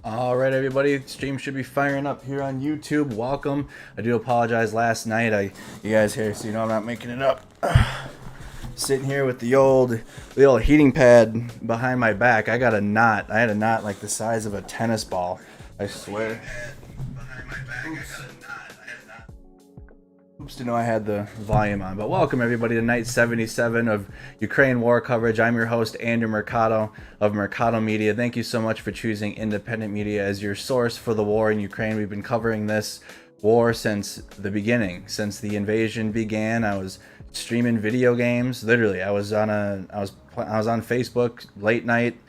All right, everybody. Stream should be firing up here on YouTube. Welcome. I do apologize. Last night, you guys here, so you know I'm not making it up. Sitting here with the old heating pad behind my back. I got a knot. I had a knot like the size of a tennis ball. I swear. Oops, didn't know I had the volume on. But welcome everybody to night 77 of Ukraine war coverage. I'm your host, Andrew Mercado of Mercado Media. Thank you so much for choosing independent media as your source for the war in Ukraine. We've been covering this war since the beginning, since the invasion began. I was streaming video games. Literally, I was on Facebook late night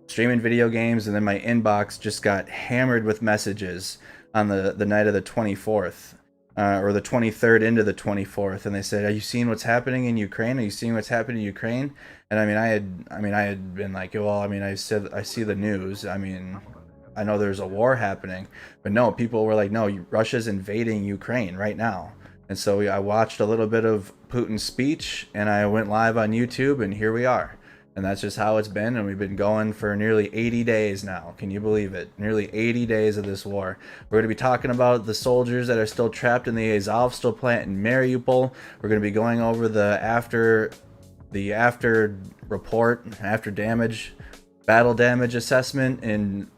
streaming video games, and then my inbox just got hammered with messages on the night of the 24th. Or the 23rd into the 24th, and they said, "Are you seeing what's happening in Ukraine? Are you seeing what's happening in Ukraine?" And I had been like, well, I see the news. I know there's a war happening, but no, people were like, no, Russia's invading Ukraine right now. And so I watched a little bit of Putin's speech, and I went live on YouTube, and here we are. And that's just how it's been, and we've been going for nearly 80 days now. Can you believe it? Nearly 80 days of this war. We're going to be talking about the soldiers that are still trapped in the Azovstal plant in Mariupol. We're going to be going over the after battle damage assessment in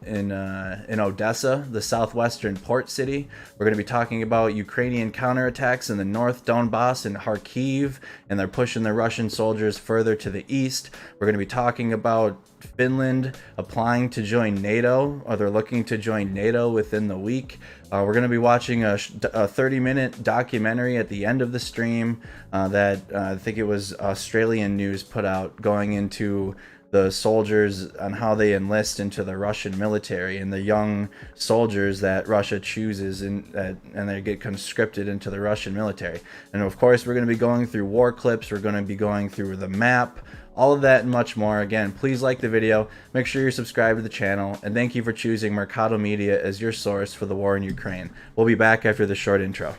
Odessa, the southwestern port city. We're going to be talking about Ukrainian counterattacks in the north Donbas and Kharkiv, and they're pushing the Russian soldiers further to the east. We're going to be talking about Finland applying to join NATO, or they're looking to join NATO within the week. We're going to be watching a 30-minute documentary at the end of the stream that I think it was Australian News put out, going into the soldiers on how they enlist into the Russian military, and the young soldiers that Russia chooses and they get conscripted into the Russian military. And of course, we're going to be going through war clips. We're going to be going through the map, all of that and much more. Again, please like the video, make sure you're subscribed to the channel, and thank you for choosing Mercado Media as your source for the war in Ukraine. We'll be back after this short intro.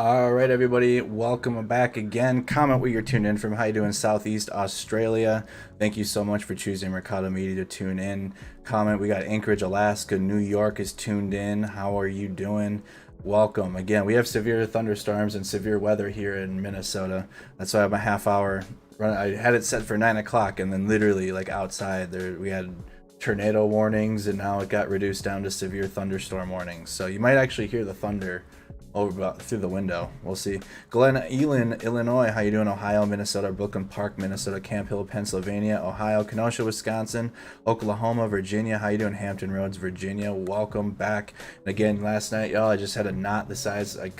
All right, everybody, welcome back again. Comment where you're tuned in from. How you doing, Southeast Australia? Thank you so much for choosing Mercado Media to tune in. Comment. We got Anchorage, Alaska, New York is tuned in. How are you doing? Welcome again. We have severe thunderstorms and severe weather here in Minnesota. That's why I have a half hour run. I had it set for 9 o'clock, and then literally like outside there we had tornado warnings, and now it got reduced down to severe thunderstorm warnings. So you might actually hear the thunder over through the window. We'll see. Glen Ellyn, Illinois. How you doing? Ohio, Minnesota, Brooklyn Park, Minnesota, Camp Hill, Pennsylvania, Ohio, Kenosha, Wisconsin, Oklahoma, Virginia. How you doing? Hampton Roads, Virginia. Welcome back. And again, last night, y'all, I just had a knot the size. I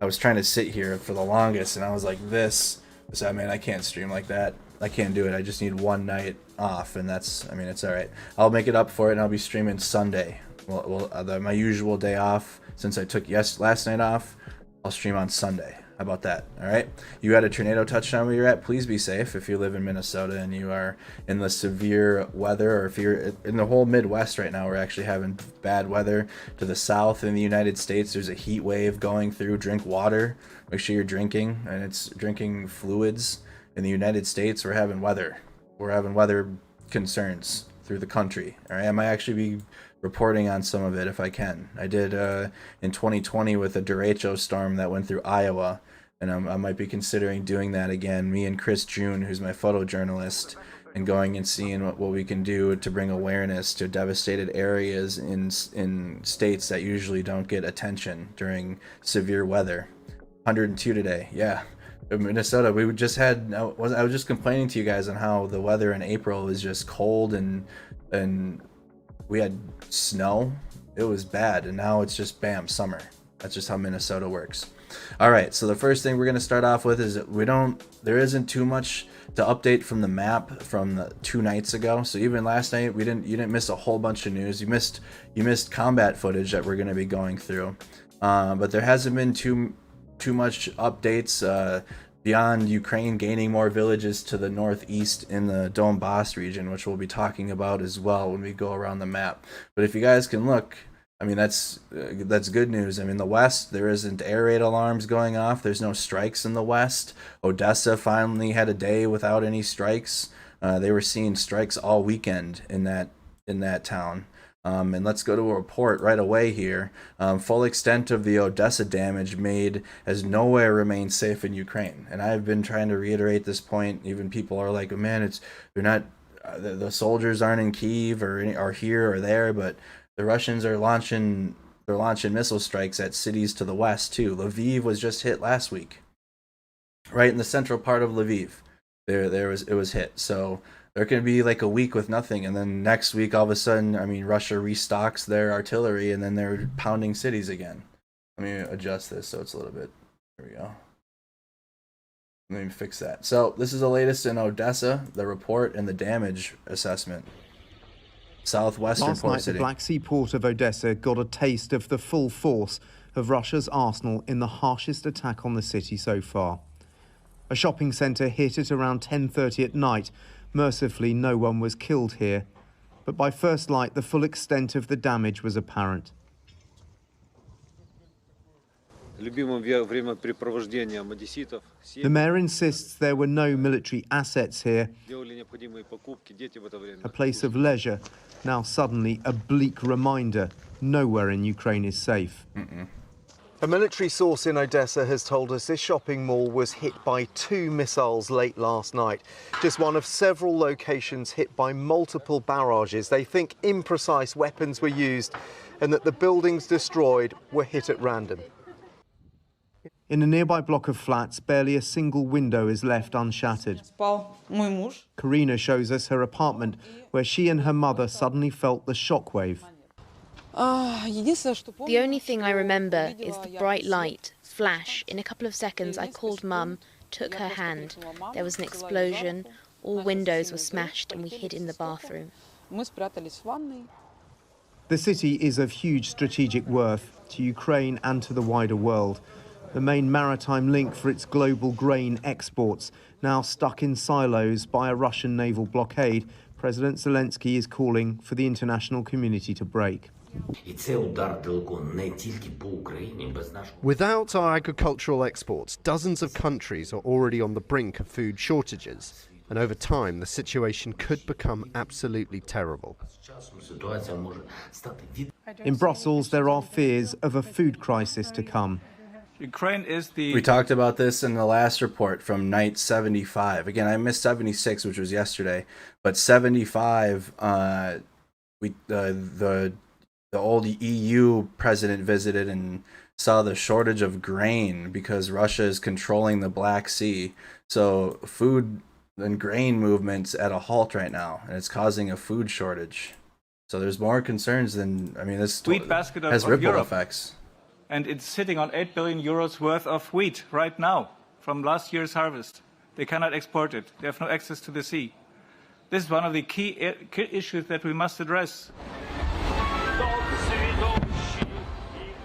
was trying to sit here for the longest, and I was like this. So, man, I can't stream like that. I can't do it. I just need one night off, and it's all right. I'll make it up for it, and I'll be streaming Sunday. My usual day off, since I took last night off, I'll stream on Sunday. How about that? All right. You had a tornado touchdown where you're at. Please be safe if you live in Minnesota and you are in the severe weather, or if you're in the whole Midwest right now. We're actually having bad weather to the south in the United States. There's a heat wave going through. Drink water. Make sure you're drinking, and it's drinking fluids. In the United States, we're having weather concerns through the country. All right. I might actually be reporting on some of it if I can. I did in 2020 with a derecho storm that went through Iowa, and I might be considering doing that again. Me and Chris June, who's my photojournalist, and going and seeing what we can do to bring awareness to devastated areas in states that usually don't get attention during severe weather. 102 today, yeah. In Minnesota, we just had. I was just complaining to you guys on how the weather in April is just cold and we had snow. It was bad, and now it's just bam, summer. That's just how Minnesota works. All right, so the first thing we're going to start off with is there isn't too much to update from the map from the 2 nights ago. So even last night you didn't miss a whole bunch of news. You missed combat footage that we're going to be going through. But there hasn't been too much updates beyond Ukraine gaining more villages to the northeast in the Donbas region, which we'll be talking about as well when we go around the map. But if you guys can look, I mean, that's good news. I mean, the west, there isn't air raid alarms going off. There's no strikes in the west. Odessa finally had a day without any strikes. They were seeing strikes all weekend in that town. And let's go to a report right away here. Full extent of the Odessa damage made has nowhere remained safe in Ukraine. And I've been trying to reiterate this point. Even people are like, man, the soldiers aren't in Kyiv or here or there, but the Russians are launching missile strikes at cities to the west too. Lviv was just hit last week, right in the central part of Lviv. It was hit. So there can be like a week with nothing, and then next week all of a sudden, I mean, Russia restocks their artillery, and then they're pounding cities again. Let me adjust this so it's a little bit. There we go. Let me fix that. So this is the latest in Odessa, the report and the damage assessment. Southwestern Last port night, city. the Black Sea port of Odessa got a taste of the full force of Russia's arsenal in the harshest attack on the city so far. A shopping centre hit at around 10:30 at night. Mercifully, no one was killed here, but by first light, the full extent of the damage was apparent. The mayor insists there were no military assets here, a place of leisure, now suddenly a bleak reminder nowhere in Ukraine is safe. A military source in Odessa has told us this shopping mall was hit by 2 missiles late last night. Just one of several locations hit by multiple barrages. They think imprecise weapons were used and that the buildings destroyed were hit at random. In a nearby block of flats, barely a single window is left unshattered. Karina shows us her apartment, where she and her mother suddenly felt the shockwave. The only thing I remember is the bright light, flash. In a couple of seconds, I called Mum, took her hand. There was an explosion, all windows were smashed, and we hid in the bathroom. The city is of huge strategic worth to Ukraine and to the wider world. The main maritime link for its global grain exports, now stuck in silos by a Russian naval blockade, President Zelensky is calling for the international community to break. Without our agricultural exports, dozens of countries are already on the brink of food shortages. And over time, the situation could become absolutely terrible. In Brussels, there are fears of a food crisis to come. Ukraine is the... We talked about this in the last report from night 75. Again, I missed 76, which was yesterday, but 75, the old EU president visited and saw the shortage of grain because Russia is controlling the Black Sea. So food and grain movements at a halt right now, and it's causing a food shortage. So there's more concerns than, I mean, this wheat basket has of ripple Europe. effects. And it's sitting on 8 billion euros worth of wheat right now from last year's harvest. They cannot export it. They have no access to the sea. This is one of the key issues that we must address.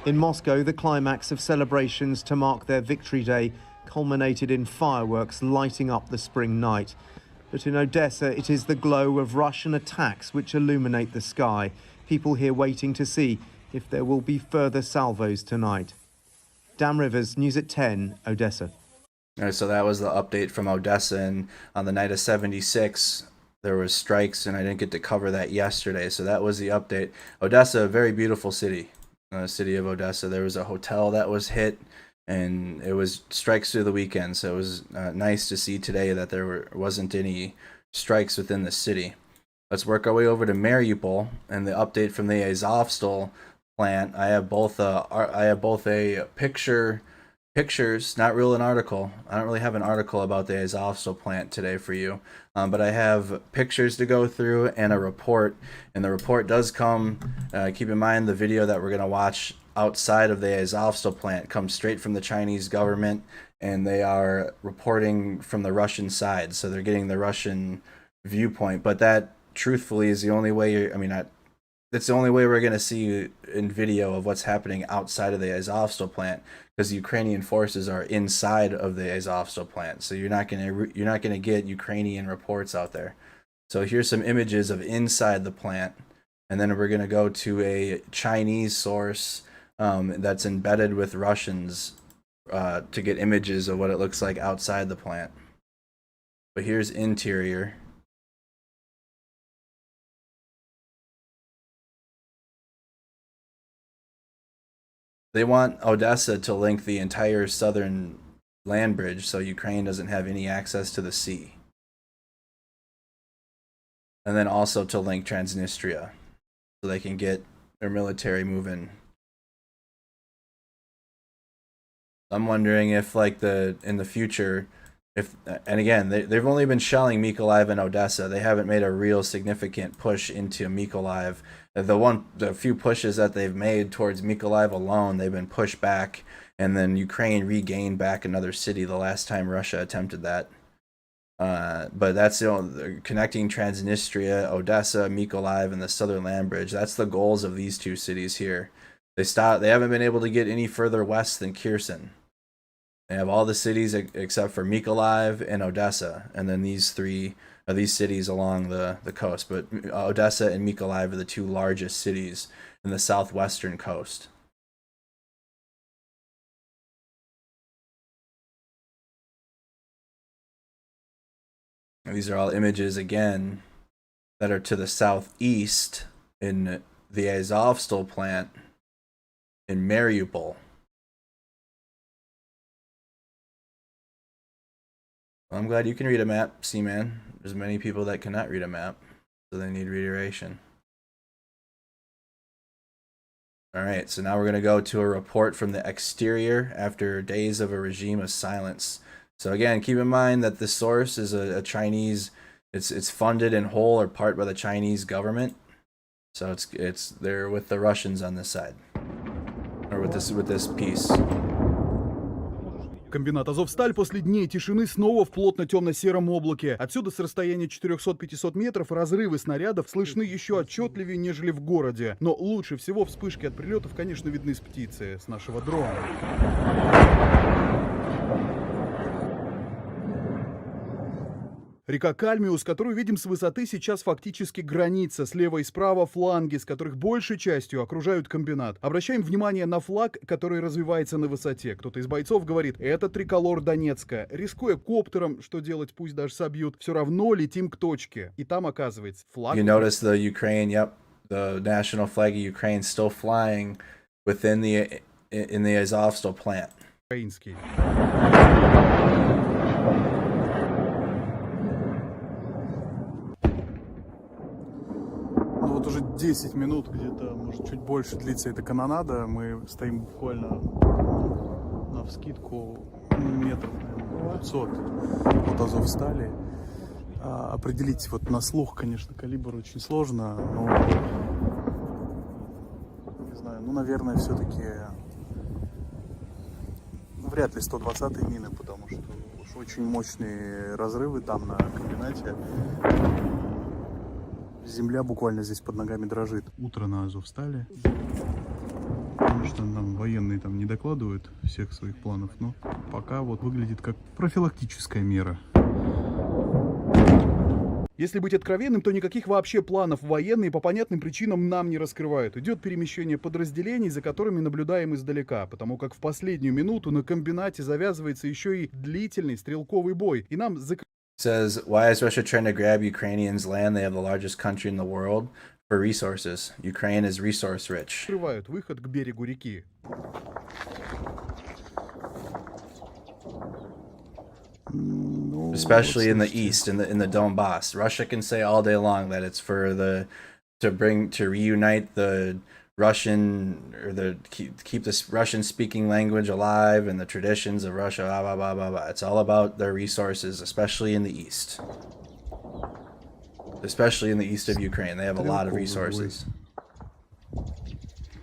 In Moscow, the climax of celebrations to mark their Victory Day culminated in fireworks lighting up the spring night. But in Odessa, it is the glow of Russian attacks which illuminate the sky. People here waiting to see if there will be further salvos tonight. Dan Rivers, News at 10, Odessa. All right, so that was the update from Odessa, and on the night of 76, there was strikes, and I didn't get to cover that yesterday, so that was the update. Odessa, a very beautiful city, city of Odessa. There was a hotel that was hit, and it was strikes through the weekend, so it was nice to see today that there wasn't any strikes within the city. Let's work our way over to Mariupol and the update from the Azovstal plant. I have both a pictures, not really an article. I don't really have an article about the Azovstal plant today for you, but I have pictures to go through and a report. And the report does come, keep in mind the video that we're going to watch outside of the Azovstal plant comes straight from the Chinese government, and they are reporting from the Russian side. So they're getting the Russian viewpoint, but that truthfully is the only way that's the only way we're going to see in video of what's happening outside of the Azovstal plant, because the Ukrainian forces are inside of the Azovstal plant. So you're not going to get Ukrainian reports out there. So here's some images of inside the plant, and then we're going to go to a Chinese source that's embedded with Russians to get images of what it looks like outside the plant. But here's interior. They want Odessa to link the entire southern land bridge so Ukraine doesn't have any access to the sea. And then also to link Transnistria so they can get their military moving. I'm wondering if in the future, and again, they've only been shelling Mykolaiv and Odessa. They haven't made a real significant push into Mykolaiv. The few pushes that they've made towards Mykolaiv alone, they've been pushed back, and then Ukraine regained back another city the last time Russia attempted that. But that's connecting Transnistria, Odessa, Mykolaiv, and the southern land bridge. That's the goals of these two cities here. They haven't been able to get any further west than Kherson. They have all the cities except for Mykolaiv and Odessa, and then these cities along the coast. But Odessa and Mykolaiv are the two largest cities in the southwestern coast. And these are all images, again, that are to the southeast in the Azovstal plant in Mariupol. I'm glad you can read a map, Seaman. There's many people that cannot read a map, so they need reiteration. Alright, so now we're going to go to a report from the exterior after days of a regime of silence. So again, keep in mind that the source is a Chinese, it's funded in whole or part by the Chinese government. So they're with the Russians on this side, or with this piece. Комбинат «Азовсталь» после дней тишины снова в плотно темно-сером облаке. Отсюда с расстояния 400-500 метров разрывы снарядов слышны еще отчетливее, нежели в городе. Но лучше всего вспышки от прилетов, конечно, видны с птицы, с нашего дрона. Река Кальмиус, которую видим с высоты, сейчас фактически граница. Слева и справа фланги, с которых большей частью окружают комбинат. Обращаем внимание на флаг, который развивается на высоте. Кто-то из бойцов говорит, это триколор Донецка. Рискуя коптером, что делать, пусть даже собьют, все равно летим к точке. И там оказывается флаг. You notice the Ukraine, the national flag of Ukraine still flying in the Azovstal plant. Украинский. Ну вот уже 10 минут где-то, может чуть больше длится эта канонада. Мы стоим буквально навскидку метров, наверное, 500 от Азовстали. Определить вот на слух, конечно, калибр очень сложно, но не знаю, ну, наверное, все-таки вряд ли 120-е мины, потому что уж очень мощные разрывы там на комбинате. Земля буквально здесь под ногами дрожит. Утро на Азовстале. Конечно, нам военные там не докладывают всех своих планов, но пока вот выглядит как профилактическая мера. Если быть откровенным, то никаких вообще планов военные по понятным причинам нам не раскрывают. Идет перемещение подразделений, за которыми наблюдаем издалека, потому как в последнюю минуту на комбинате завязывается еще и длительный стрелковый бой. И нам Says, why is Russia trying to grab Ukrainians' land? They have the largest country in the world for resources. Ukraine is resource rich. закрывают выход к берегу реки. Especially in the east, in the Donbas. Russia can say all day long that it's for to reunite the Russian, or keep this Russian speaking language alive and the traditions of Russia, blah, blah, blah, blah, blah. It's all about their resources, especially in the east. Especially in the east of Ukraine. They have a lot of resources.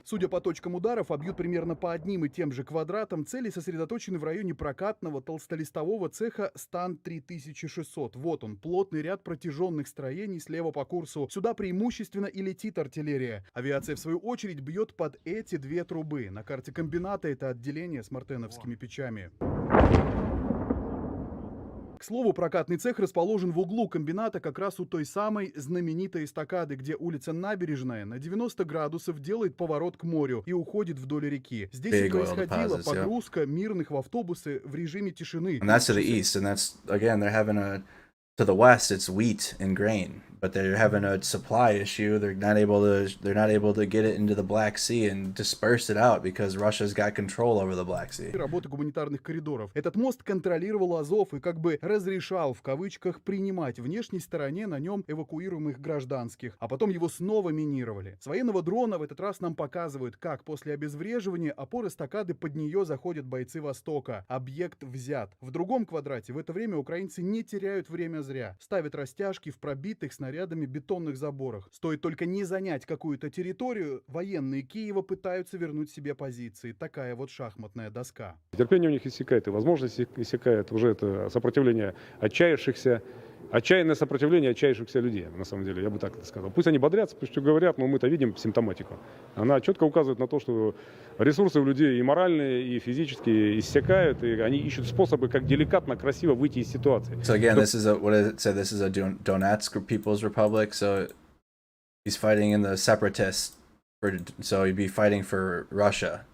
Судя по точкам ударов, обьют примерно по одним и тем же квадратам. Цели сосредоточены в районе прокатного толстолистового цеха Стан 3600. Вот он, плотный ряд протяженных строений слева по курсу. Сюда преимущественно и летит артиллерия. Авиация, в свою очередь, бьет под эти две трубы. На карте комбината это отделение с мартеновскими печами. К слову, прокатный цех расположен в углу комбината, как раз у той самой знаменитой эстакады, где улица Набережная на 90 градусов делает поворот к морю и уходит вдоль реки. Здесь и происходила погрузка мирных в автобусы в режиме тишины. And that's to the east, and that's, again, they're having to the west, it's wheat and grain, but they're having a supply issue. They're not able to get it into the Black Sea and disperse it out because Russia's got control over the Black Sea. Работа гуманитарных коридоров. Этот мост контролировал Азов и как бы разрешал, в кавычках, принимать внешней стороне на нем эвакуируемых гражданских, а потом его снова минировали. С военного дрона в этот раз нам показывают, как после обезвреживания опор эстакады под нее заходят бойцы Востока. Объект взят. В другом квадрате в это время украинцы не теряют время зря. Ставят растяжки в пробитых снарядами бетонных заборах. Стоит только не занять какую-то территорию, военные Киева пытаются вернуть себе позиции. Такая вот шахматная доска. Терпение у них иссякает, и возможность иссякает. Уже это сопротивление отчаявшихся, отчаянное сопротивление отчаявшихся людей, на самом деле, я бы так сказал. Пусть они бодрятся, пусть что говорят, но мы-то видим симптоматику. Она четко указывает на то, что ресурсы у людей и моральные, и физические иссякают, и они ищут способы, как деликатно, красиво выйти из ситуации. So again, this is a Donetsk People's Republic, so he's fighting in the separatists, so he'd be fighting for Russia.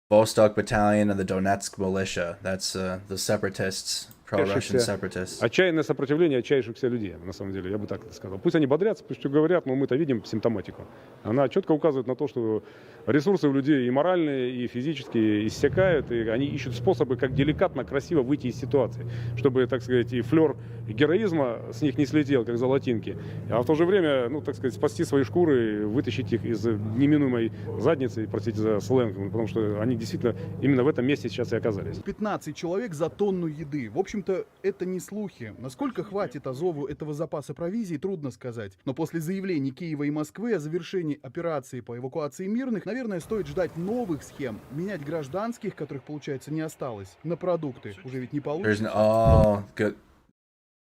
Vostok Battalion of the Donetsk Militia, that's the separatists, pro-Russian separatists. Отчаянное сопротивление отчаявшихся людей, на самом деле, я бы так сказал. Пусть они бодрятся, пусть что говорят, но мы-то видим симптоматику. Она четко указывает на то, что ресурсы у людей и моральные, и физические иссякают, и они ищут способы, как деликатно, красиво выйти из ситуации, чтобы, так сказать, и флер героизма с них не слетел, как золотинки, а в то же время, ну, так сказать, спасти свои шкуры, вытащить их из неминуемой задницы, простите за сленг, потому что они действительно именно в этом месте сейчас и оказались. 15 человек за тонну еды. В общем-то, это не слухи. Насколько хватит Азову этого запаса провизии, трудно сказать. Но после заявлений Киева и Москвы о завершении операции по эвакуации мирных, наверное, стоит ждать новых схем. Менять гражданских, которых, получается, не осталось, на продукты. Уже ведь не получится.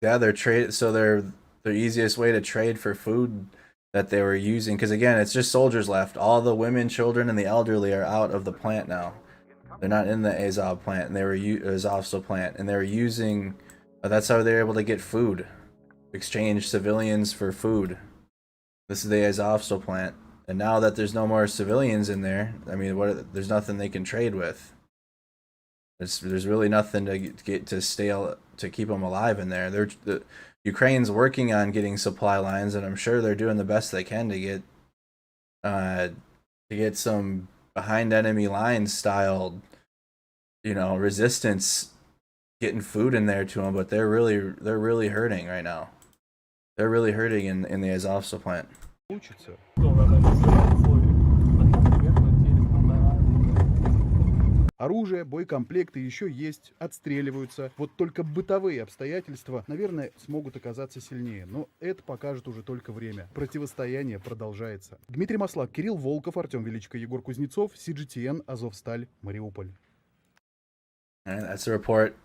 Yeah, their easiest way to trade for food that they were using, because again, it's just soldiers left. All the women, children, and the elderly are out of the plant now. They're not in the Azov plant, and they were Azovstal plant, and they were using. That's how they're able to get food. exchange civilians for food. This is the Azovstal plant. And now that there's no more civilians in there, I mean, there's nothing they can trade with. There's really nothing to get to keep them alive in there. The Ukraine's working on getting supply lines, and I'm sure they're doing the best they can to get some behind enemy lines styled, resistance, getting food in there to them. But they're really hurting right now. They're really hurting in the Azovstal plant. Оружие, боекомплекты еще есть, отстреливаются. Вот только бытовые обстоятельства, наверное, смогут оказаться сильнее. Но это покажет уже только время. Противостояние продолжается. Дмитрий Маслак, Кирилл Волков, Артем Величко, Егор Кузнецов, CGTN, Azovstal, Mariupol. That's a report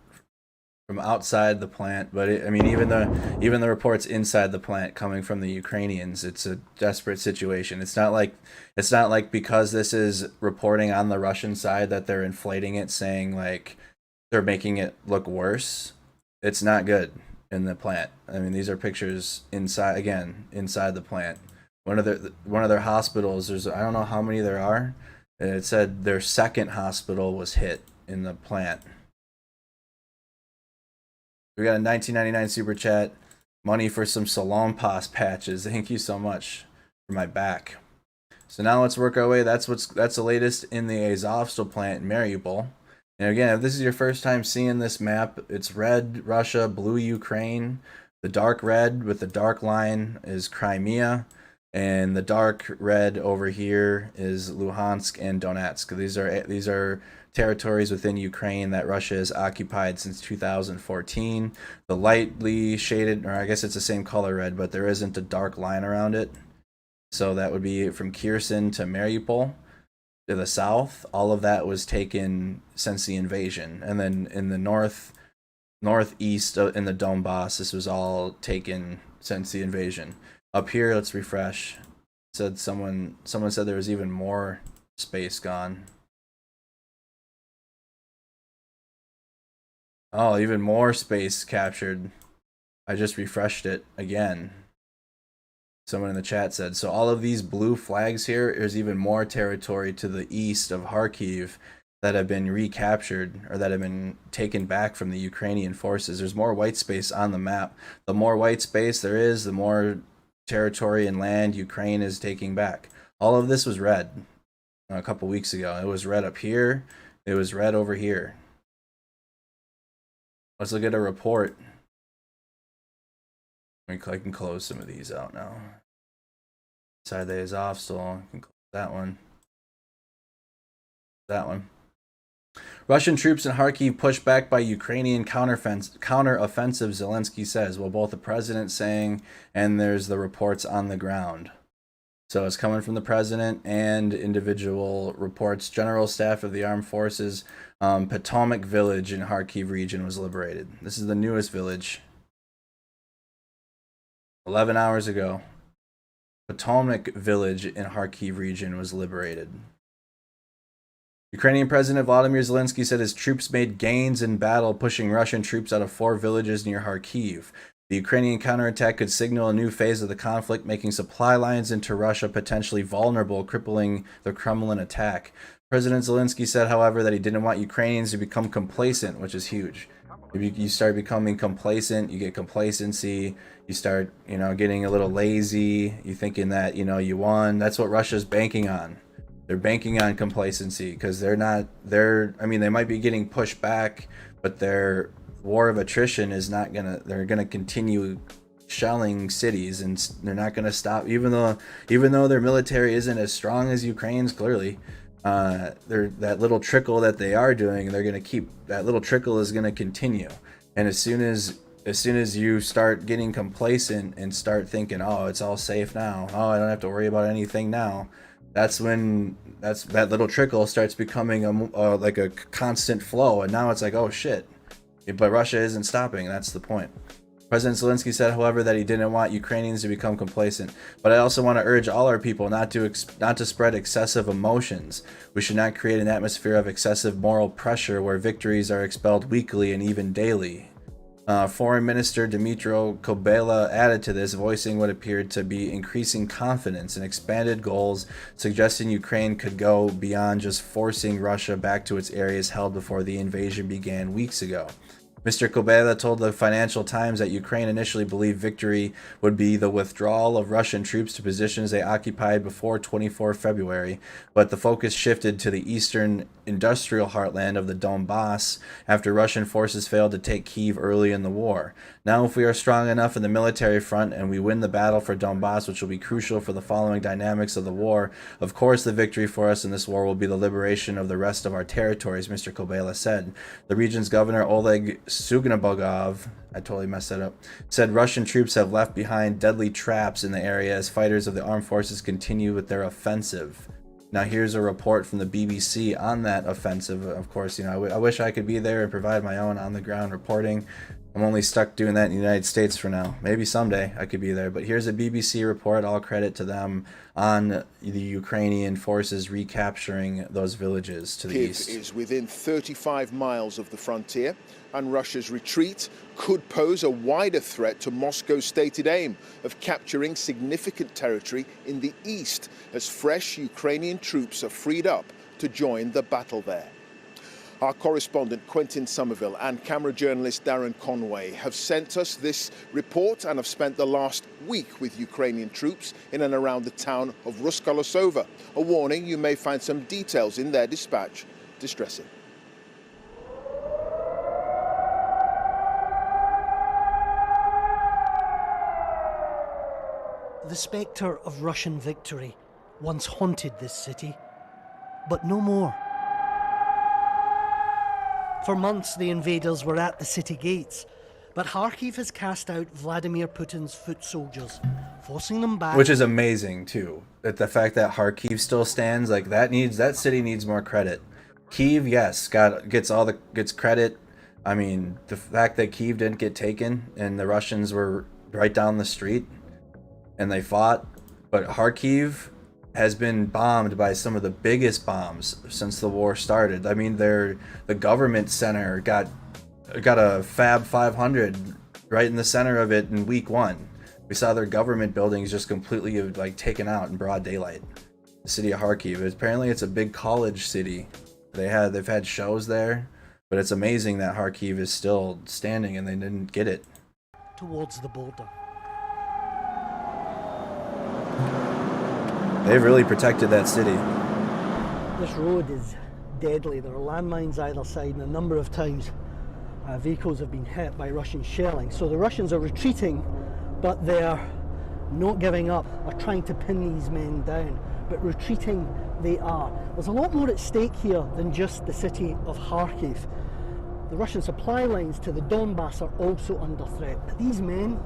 from outside the plant, but even the reports inside the plant coming from the Ukrainians, it's a desperate situation. It's not like because this is reporting on the Russian side that they're inflating it, saying like they're making it look worse. It's not good in the plant. I mean, these are pictures inside the plant. One of their hospitals, I don't know how many there are, and it said their second hospital was hit in the plant. We got a 1999 super chat. Money for some Salonpas patches. Thank you so much for my back. So now let's work our way. That's the latest in the Azovstal plant in Mariupol. And again, if this is your first time seeing this map, it's red Russia, blue Ukraine. The dark red with the dark line is Crimea, and the dark red over here is Luhansk and Donetsk. These are territories within Ukraine that Russia has occupied since 2014. The lightly shaded, or I guess it's the same color red, but there isn't a dark line around it. So that would be from Kherson to Mariupol to the south. All of that was taken since the invasion. And then in the northeast in the Donbas, this was all taken since the invasion. Up here, let's refresh. Someone said there was even more space gone. Oh, even more space captured. I just refreshed it again. Someone in the chat said, so all of these blue flags here, there's even more territory to the east of Kharkiv that have been recaptured or that have been taken back from the Ukrainian forces. There's more white space on the map. The more white space there is, the more territory and land Ukraine is taking back. All of this was red a couple weeks ago. It was red up here. It was red over here. Let's look at a report. I can close some of these out now. Inside the Azovstal, I can close that one. That one. Russian troops in Kharkiv pushed back by Ukrainian counteroffensive, Zelensky says. Well, both the president saying and there's the reports on the ground. So it's coming from the president and individual reports. General Staff of the Armed Forces, Potomac Village in Kharkiv region was liberated. This is the newest village. 11 hours ago, Potomac Village in Kharkiv region was liberated. Ukrainian President Volodymyr Zelensky said his troops made gains in battle, pushing Russian troops out of 4 villages near Kharkiv. The Ukrainian counterattack could signal a new phase of the conflict, making supply lines into Russia potentially vulnerable, crippling the Kremlin attack. President Zelensky said, however, that he didn't want Ukrainians to become complacent, which is huge. If you start becoming complacent, you get complacency, you start, getting a little lazy, you thinking that, you won. That's what Russia's banking on. They're banking on complacency because they might be getting pushed back, but their war of attrition is not they're gonna continue shelling cities, and they're not gonna stop, even though their military isn't as strong as Ukraine's, clearly. That little trickle that they are doing, they're gonna keep, that little trickle is gonna continue. And as soon as you start getting complacent and start thinking, oh, it's all safe now, oh, I don't have to worry about anything now, that's when that little trickle starts becoming like a constant flow, and now it's like, oh shit. But Russia isn't stopping. That's the point. President Zelensky said, however, that he didn't want Ukrainians to become complacent. But I also want to urge all our people not to spread excessive emotions. We should not create an atmosphere of excessive moral pressure where victories are expelled weekly and even daily. Foreign Minister Dmytro Kuleba added to this, voicing what appeared to be increasing confidence and expanded goals, suggesting Ukraine could go beyond just forcing Russia back to its areas held before the invasion began weeks ago. Mr. Kuleba told the Financial Times that Ukraine initially believed victory would be the withdrawal of Russian troops to positions they occupied before 24 February, but the focus shifted to the eastern industrial heartland of the Donbas after Russian forces failed to take Kyiv early in the war. Now, if we are strong enough in the military front and we win the battle for Donbas, which will be crucial for the following dynamics of the war, of course the victory for us in this war will be the liberation of the rest of our territories, Mr. Kuleba said. The region's governor, Oleg Sugnabogov, I totally messed that up, said Russian troops have left behind deadly traps in the area as fighters of the armed forces continue with their offensive. Now here's a report from the BBC on that offensive. Of course, I wish I could be there and provide my own on-the-ground reporting. I'm only stuck doing that in the United States for now. Maybe someday I could be there. But here's a BBC report, all credit to them, on the Ukrainian forces recapturing those villages to the east. Kyiv is within 35 miles of the frontier, and Russia's retreat could pose a wider threat to Moscow's stated aim of capturing significant territory in the east as fresh Ukrainian troops are freed up to join the battle there. Our correspondent Quentin Somerville and camera journalist Darren Conway have sent us this report and have spent the last week with Ukrainian troops in and around the town of Ruskolosova. A warning, you may find some details in their dispatch distressing. The spectre of Russian victory once haunted this city, but no more. For months, the invaders were at the city gates, but Kharkiv has cast out Vladimir Putin's foot soldiers, forcing them back. Which is amazing too. That the fact that Kharkiv still stands, like that city needs more credit. Kyiv, yes, gets credit. I mean, the fact that Kyiv didn't get taken and the Russians were right down the street and they fought, but Kharkiv has been bombed by some of the biggest bombs since the war started. I mean, the government center got a Fab 500 right in the center of it in week 1. We saw their government buildings just completely taken out in broad daylight. The city of Kharkiv. Apparently, it's a big college city. They've had shows there, but it's amazing that Kharkiv is still standing and they didn't get it. Towards the border. They've really protected that city. This road is deadly. There are landmines either side, and a number of times vehicles have been hit by Russian shelling. So the Russians are retreating, but they're not giving up, or trying to pin these men down. But retreating they are. There's a lot more at stake here than just the city of Kharkiv. The Russian supply lines to the Donbas are also under threat. But these men,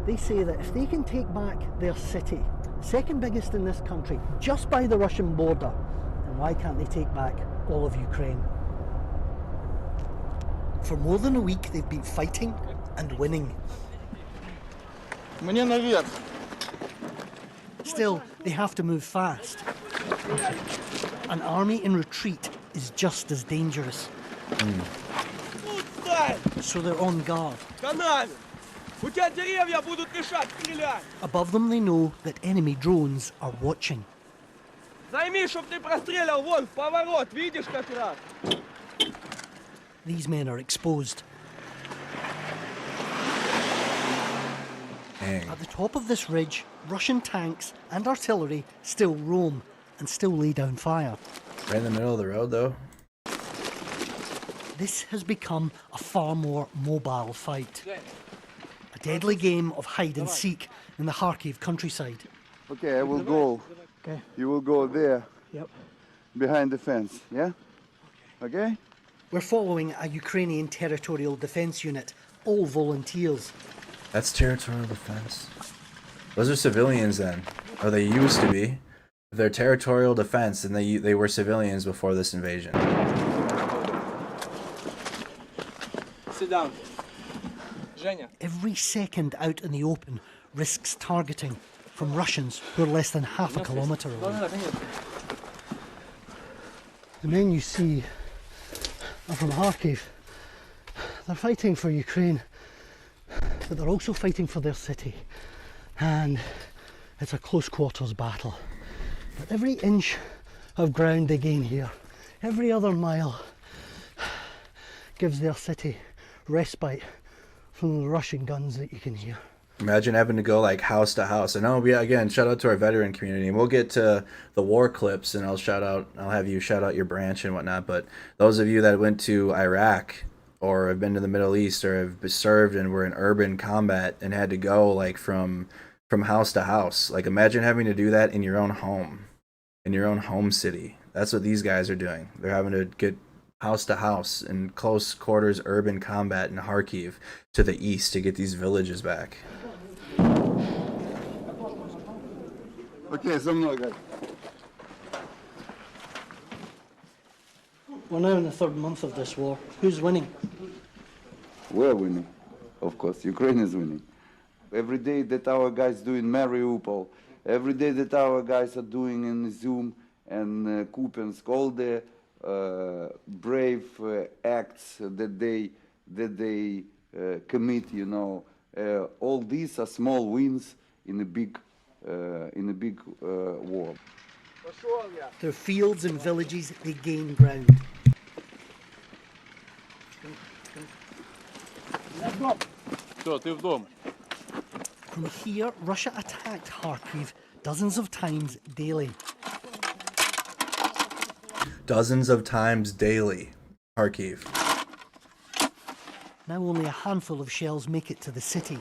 they say that if they can take back their city, second biggest in this country, just by the Russian border, then why can't they take back all of Ukraine? For more than a week, they've been fighting and winning. Still, they have to move fast. An army in retreat is just as dangerous. So they're on guard. Above them, they know that enemy drones are watching. These men are exposed. Dang. At the top of this ridge, Russian tanks and artillery still roam and still lay down fire. Right in the middle of the road, though. This has become a far more mobile fight. A deadly game of hide and seek in the Kharkiv countryside. Okay, I will go. Okay. You will go there. Yep. Behind the fence, yeah? Okay? We're following a Ukrainian territorial defence unit, all volunteers. That's territorial defense. Those are civilians then. Or they used to be. They're territorial defense, and they were civilians before this invasion. Sit down. Женя. Every second out in the open risks targeting from Russians who are less than half a kilometre away. The men you see are from Kharkiv, They're fighting for Ukraine, but they're also fighting for their city. And it's a close quarters battle. But every inch of ground they gain here, every other mile, gives their city respite from the Russian guns that you can hear. Imagine having to go like house to house. I know, again, shout out to our veteran community. And we'll get to the war clips, and I'll have you shout out your branch and whatnot. But those of you that went to Iraq or have been to the Middle East or have served and were in urban combat and had to go like from house to house, like imagine having to do that in your own home, in your own home city. That's what these guys are doing. They're having to get house to house in close quarters urban combat in Kharkiv to the east to get these villages back. Okay, so много. We're now in the third month of this war. Who's winning? We're winning, of course. Ukraine is winning. Every day that our guys do in Mariupol, every day that our guys are doing in Zoom and Kupiansk, all the brave acts that they commit, you know, all these are small wins in a big war. Through fields and villages, they gain ground. From here, Russia attacked Kharkiv dozens of times daily. Dozens of times daily, Kharkiv. Now only a handful of shells make it to the city.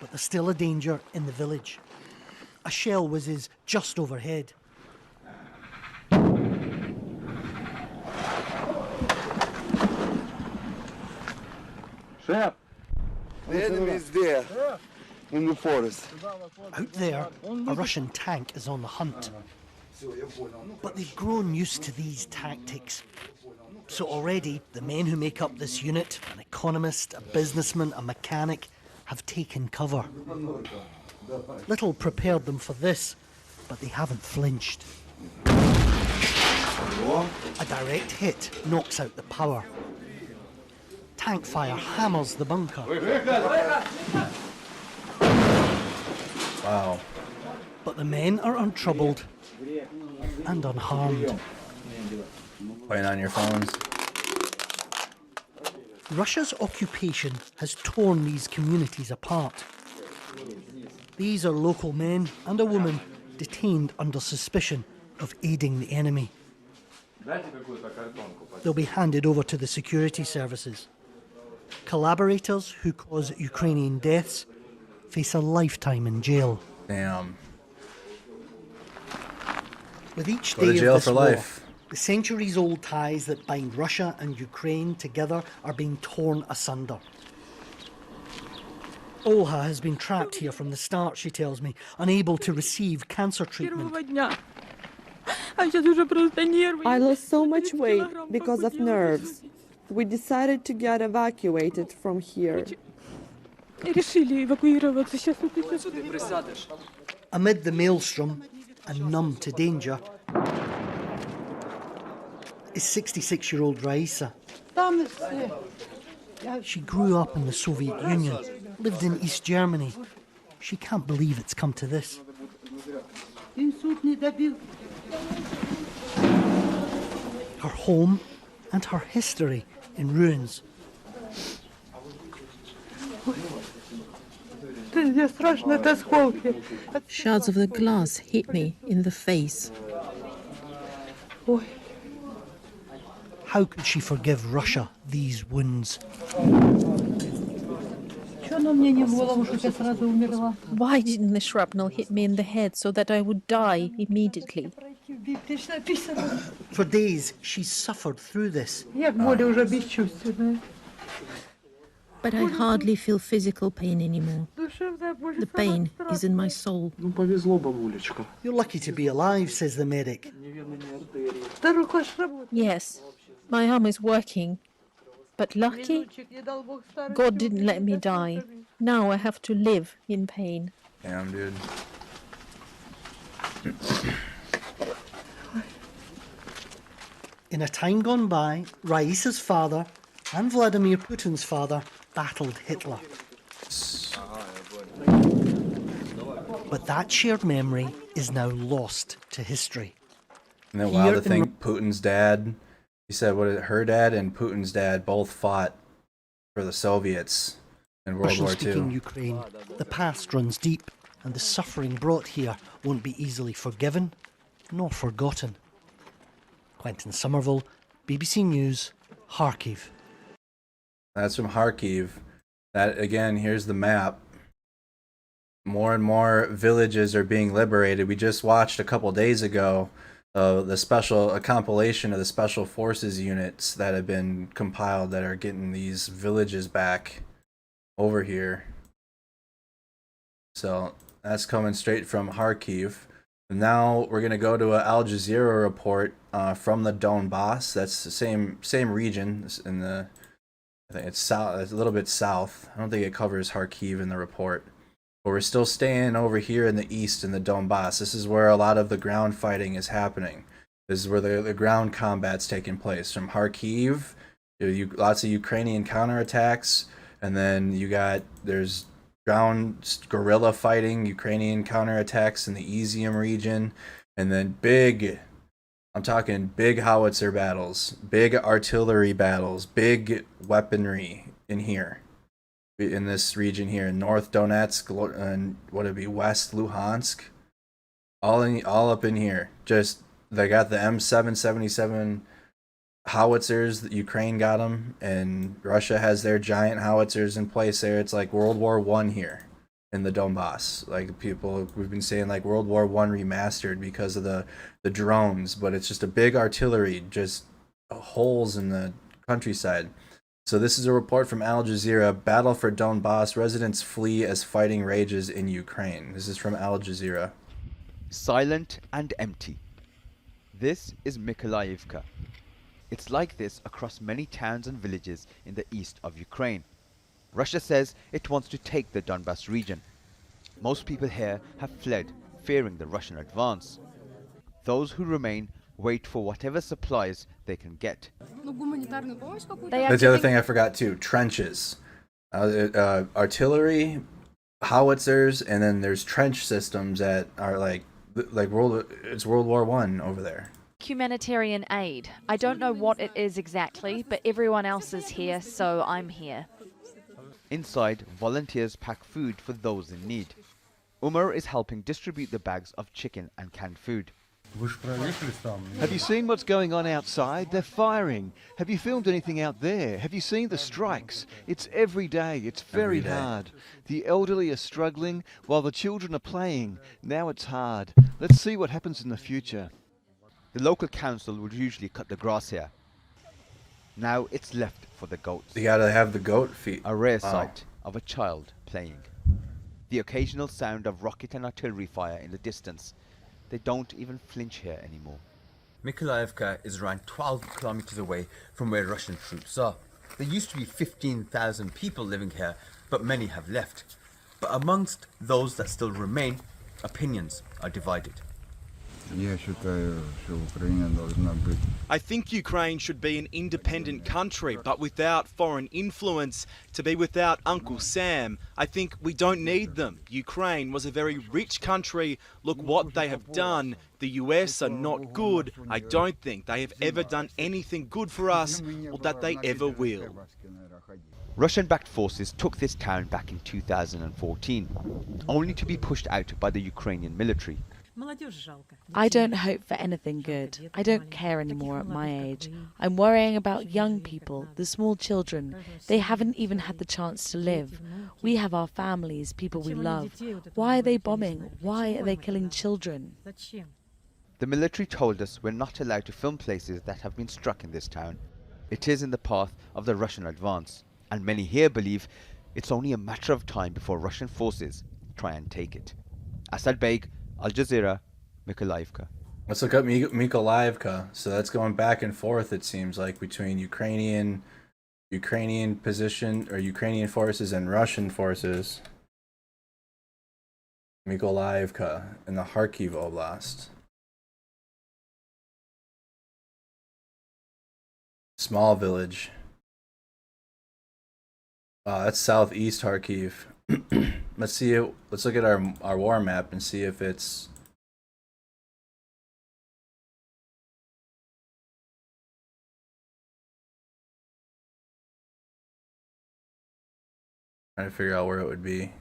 But there's still a danger in the village. A shell whizzes just overhead. Chef, the enemy is there, in the forest. Out there, a Russian tank is on the hunt. But they've grown used to these tactics. So already, the men who make up this unit, an economist, a businessman, a mechanic, have taken cover. Little prepared them for this, but they haven't flinched. A direct hit knocks out the power. Tank fire hammers the bunker. Wow. But the men are untroubled and unharmed. Playing on your phones. Russia's occupation has torn these communities apart. These are local men and a woman detained under suspicion of aiding the enemy. They'll be handed over to the security services. Collaborators who cause Ukrainian deaths face a lifetime in jail. Damn. With each Go to day jail of this for war, life. the centuries-old ties that bind Russia and Ukraine together are being torn asunder. Olha has been trapped here from the start, she tells me, unable to receive cancer treatment. I lost so much weight because of nerves. We decided to get evacuated from here. Amid the maelstrom, and numb to danger, is 66-year-old Raisa. She grew up in the Soviet Union, lived in East Germany. She can't believe it's come to this. Her home and her history in ruins. Shards of the glass hit me in the face. How could she forgive Russia these wounds? Why didn't the shrapnel hit me in the head so that I would die immediately? For days, she's suffered through this. But I hardly feel physical pain anymore. The pain is in my soul. You're lucky to be alive, says the medic. Yes, my arm is working. But lucky, God didn't let me die. Now I have to live in pain. Damn, dude. In a time gone by, Raisa's father and Vladimir Putin's father battled Hitler. But that shared memory is now lost to history. And then wild to think Putin's dad, he said, her dad and Putin's dad both fought for the Soviets in World War Russian-speaking II. Ukraine, the past runs deep, and the suffering brought here won't be easily forgiven nor forgotten. Quentin Somerville, BBC News, Kharkiv. That's from Kharkiv. That, again, here's the map. More and more villages are being liberated. We just watched a couple days ago a compilation of the special forces units that have been compiled that are getting these villages back over here. So that's coming straight from Kharkiv. And now we're going to go to an Al Jazeera report from the Donbas. That's the same region in the, I think it's south. It's a little bit south. I don't think it covers Kharkiv in the report. But we're still staying over here in the east in the Donbas. This is where a lot of the ground fighting is happening. This is where the ground combat's taking place. From Kharkiv, lots of Ukrainian counterattacks, and then there's ground guerrilla fighting, Ukrainian counterattacks in the Izium region, and then I'm talking big howitzer battles, big artillery battles, big weaponry in here. In this region here, in North Donetsk and West Luhansk, all up in here. Just they got the M777 howitzers. Ukraine got them, and Russia has their giant howitzers in place there. It's like World War I here in the Donbas. Like we've been saying, like World War I remastered because of the drones, but it's just a big artillery, just holes in the countryside. So this is a report from Al Jazeera. Battle for Donbas. Residents flee as fighting rages in Ukraine. This is from Al Jazeera. Silent and empty. This is Mykolaiivka. It's like this across many towns and villages in the east of Ukraine. Russia says it wants to take the Donbas region. Most people here have fled, fearing the Russian advance. Those who remain wait for whatever supplies they can get. That's the other thing I forgot too. Trenches, artillery, howitzers, and then there's trench systems that are like it's World War I over there. Humanitarian aid. I don't know what it is exactly, but everyone else is here, so I'm here. Inside, volunteers pack food for those in need. Umar is helping distribute the bags of chicken and canned food. Have you seen what's going on outside? They're firing. Have you filmed anything out there? Have you seen the strikes? It's every day. It's very hard. The elderly are struggling while the children are playing. Now it's hard. Let's see what happens in the future. The local council would usually cut the grass here. Now it's left for the goats. You gotta have the goat feet. A rare sight of a child playing. The occasional sound of rocket and artillery fire in the distance. They don't even flinch here anymore. Mykolaiivka is around 12 kilometers away from where Russian troops are. There used to be 15,000 people living here, but many have left. But amongst those that still remain, opinions are divided. I think Ukraine should be an independent country, but without foreign influence, to be without Uncle Sam. I think we don't need them. Ukraine was a very rich country. Look what they have done. The US are not good. I don't think they have ever done anything good for us, or that they ever will. Russian-backed forces took this town back in 2014, only to be pushed out by the Ukrainian military. I don't hope for anything good. I don't care anymore at my age. I'm worrying about young people, the small children. They haven't even had the chance to live. We have our families, people we love. Why are they bombing? Why are they killing children? The military told us we're not allowed to film places that have been struck in this town. It is in the path of the Russian advance, and many here believe it's only a matter of time before Russian forces try and take it. Asad Beg, Al Jazeera, Mykolaiivka. Let's look up Mykolaiivka. So that's going back and forth, it seems like, between Ukrainian position or Ukrainian forces and Russian forces. Mykolaiivka in the Kharkiv Oblast. Small village. That's southeast Kharkiv. Let's see it. Let's look at our war map and see if it's. Trying to figure out where it would be.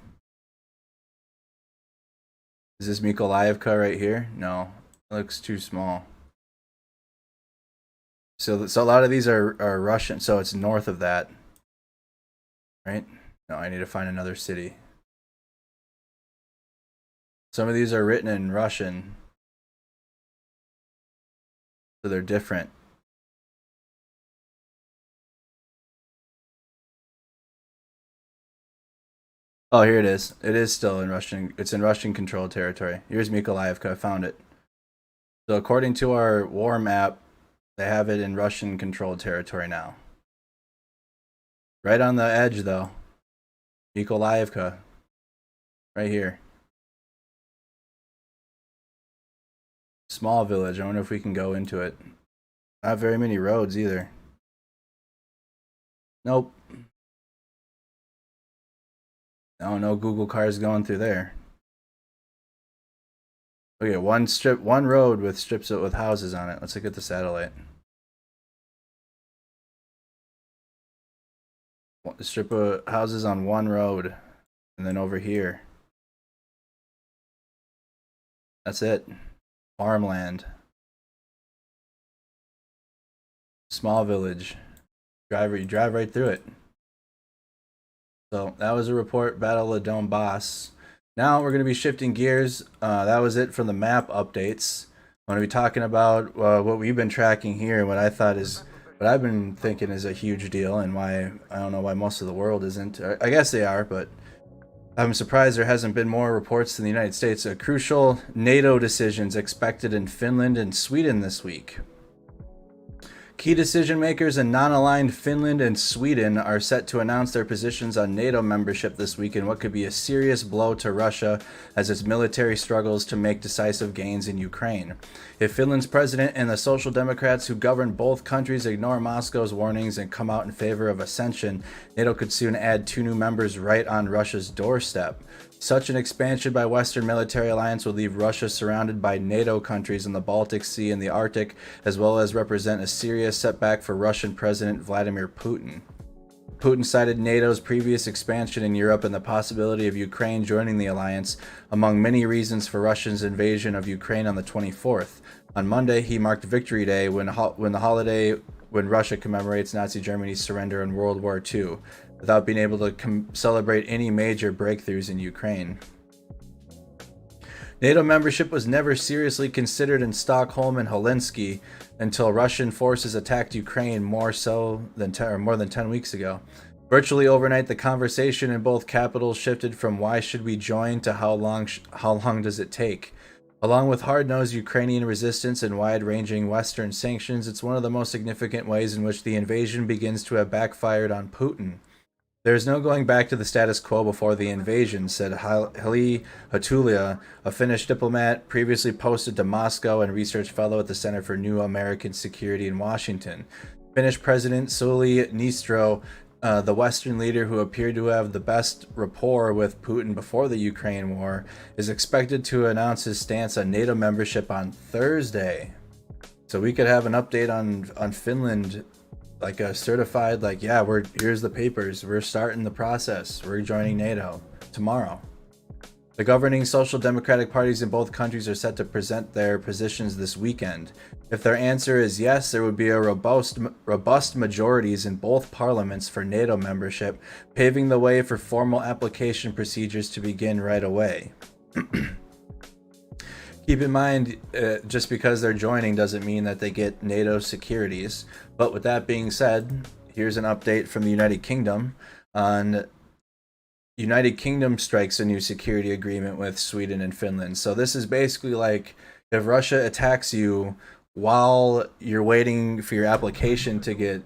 Is this Mykolaiivka right here? No, it looks too small. So a lot of these are Russian. So it's north of that, right? No, I need to find another city. Some of these are written in Russian, so they're different. Oh, here it is. It is still in Russian. It's in Russian controlled territory. Here's Mykolaiivka. I found it. So according to our war map, they have it in Russian controlled territory now. Right on the edge, though. Mykolaiivka. Right here. Small village. I wonder if we can go into it. Not very many roads either. Nope. No Google cars going through there. Okay, one road with strips with houses on it. Let's look at the satellite. A strip of houses on one road, and then over here. That's it. Farmland. Small village. You drive right through it. So that was a report, Battle of Donbas. Now we're going to be shifting gears. That was it from the map updates. I'm going to be talking about what we've been tracking here, what I've been thinking is a huge deal, and why I don't know why most of the world isn't. I guess they are, but I'm surprised there hasn't been more reports in the United States. Crucial NATO decisions expected in Finland and Sweden this week. Key decision makers in non-aligned Finland and Sweden are set to announce their positions on NATO membership this week in what could be a serious blow to Russia as its military struggles to make decisive gains in Ukraine. If Finland's president and the Social Democrats who govern both countries ignore Moscow's warnings and come out in favor of accession, NATO could soon add 2 new members right on Russia's doorstep. Such an expansion by Western military alliance would leave Russia surrounded by NATO countries in the Baltic Sea and the Arctic, as well as represent a serious setback for Russian President Vladimir Putin. Putin cited NATO's previous expansion in Europe and the possibility of Ukraine joining the alliance among many reasons for Russia's invasion of Ukraine on the 24th. On Monday, he marked Victory Day when Russia commemorates Nazi Germany's surrender in World War II, without being able to celebrate any major breakthroughs in Ukraine. NATO membership was never seriously considered in Stockholm and Helsinki until Russian forces attacked Ukraine more than 10 weeks ago. Virtually overnight, the conversation in both capitals shifted from why should we join to how long does it take. Along with hard-nosed Ukrainian resistance and wide-ranging Western sanctions, it's one of the most significant ways in which the invasion begins to have backfired on Putin. There is no going back to the status quo before the invasion, said Heli Hatulia, a Finnish diplomat previously posted to Moscow and research fellow at the Center for New American Security in Washington. Finnish President Sauli Niinistö, the Western leader who appeared to have the best rapport with Putin before the Ukraine war, is expected to announce his stance on NATO membership on Thursday. So we could have an update on Finland, like a certified, like, yeah, here's the papers, we're starting the process, we're joining NATO tomorrow. The governing social democratic parties in both countries are set to present their positions this weekend. If their answer is yes, there would be a robust majorities in both parliaments for NATO membership, paving the way for formal application procedures to begin right away. Keep in mind, just because they're joining doesn't mean that they get NATO securities. But with that being said, here's an update from the United Kingdom on United Kingdom strikes a new security agreement with Sweden and Finland. So this is basically like if Russia attacks you while you're waiting for your application to get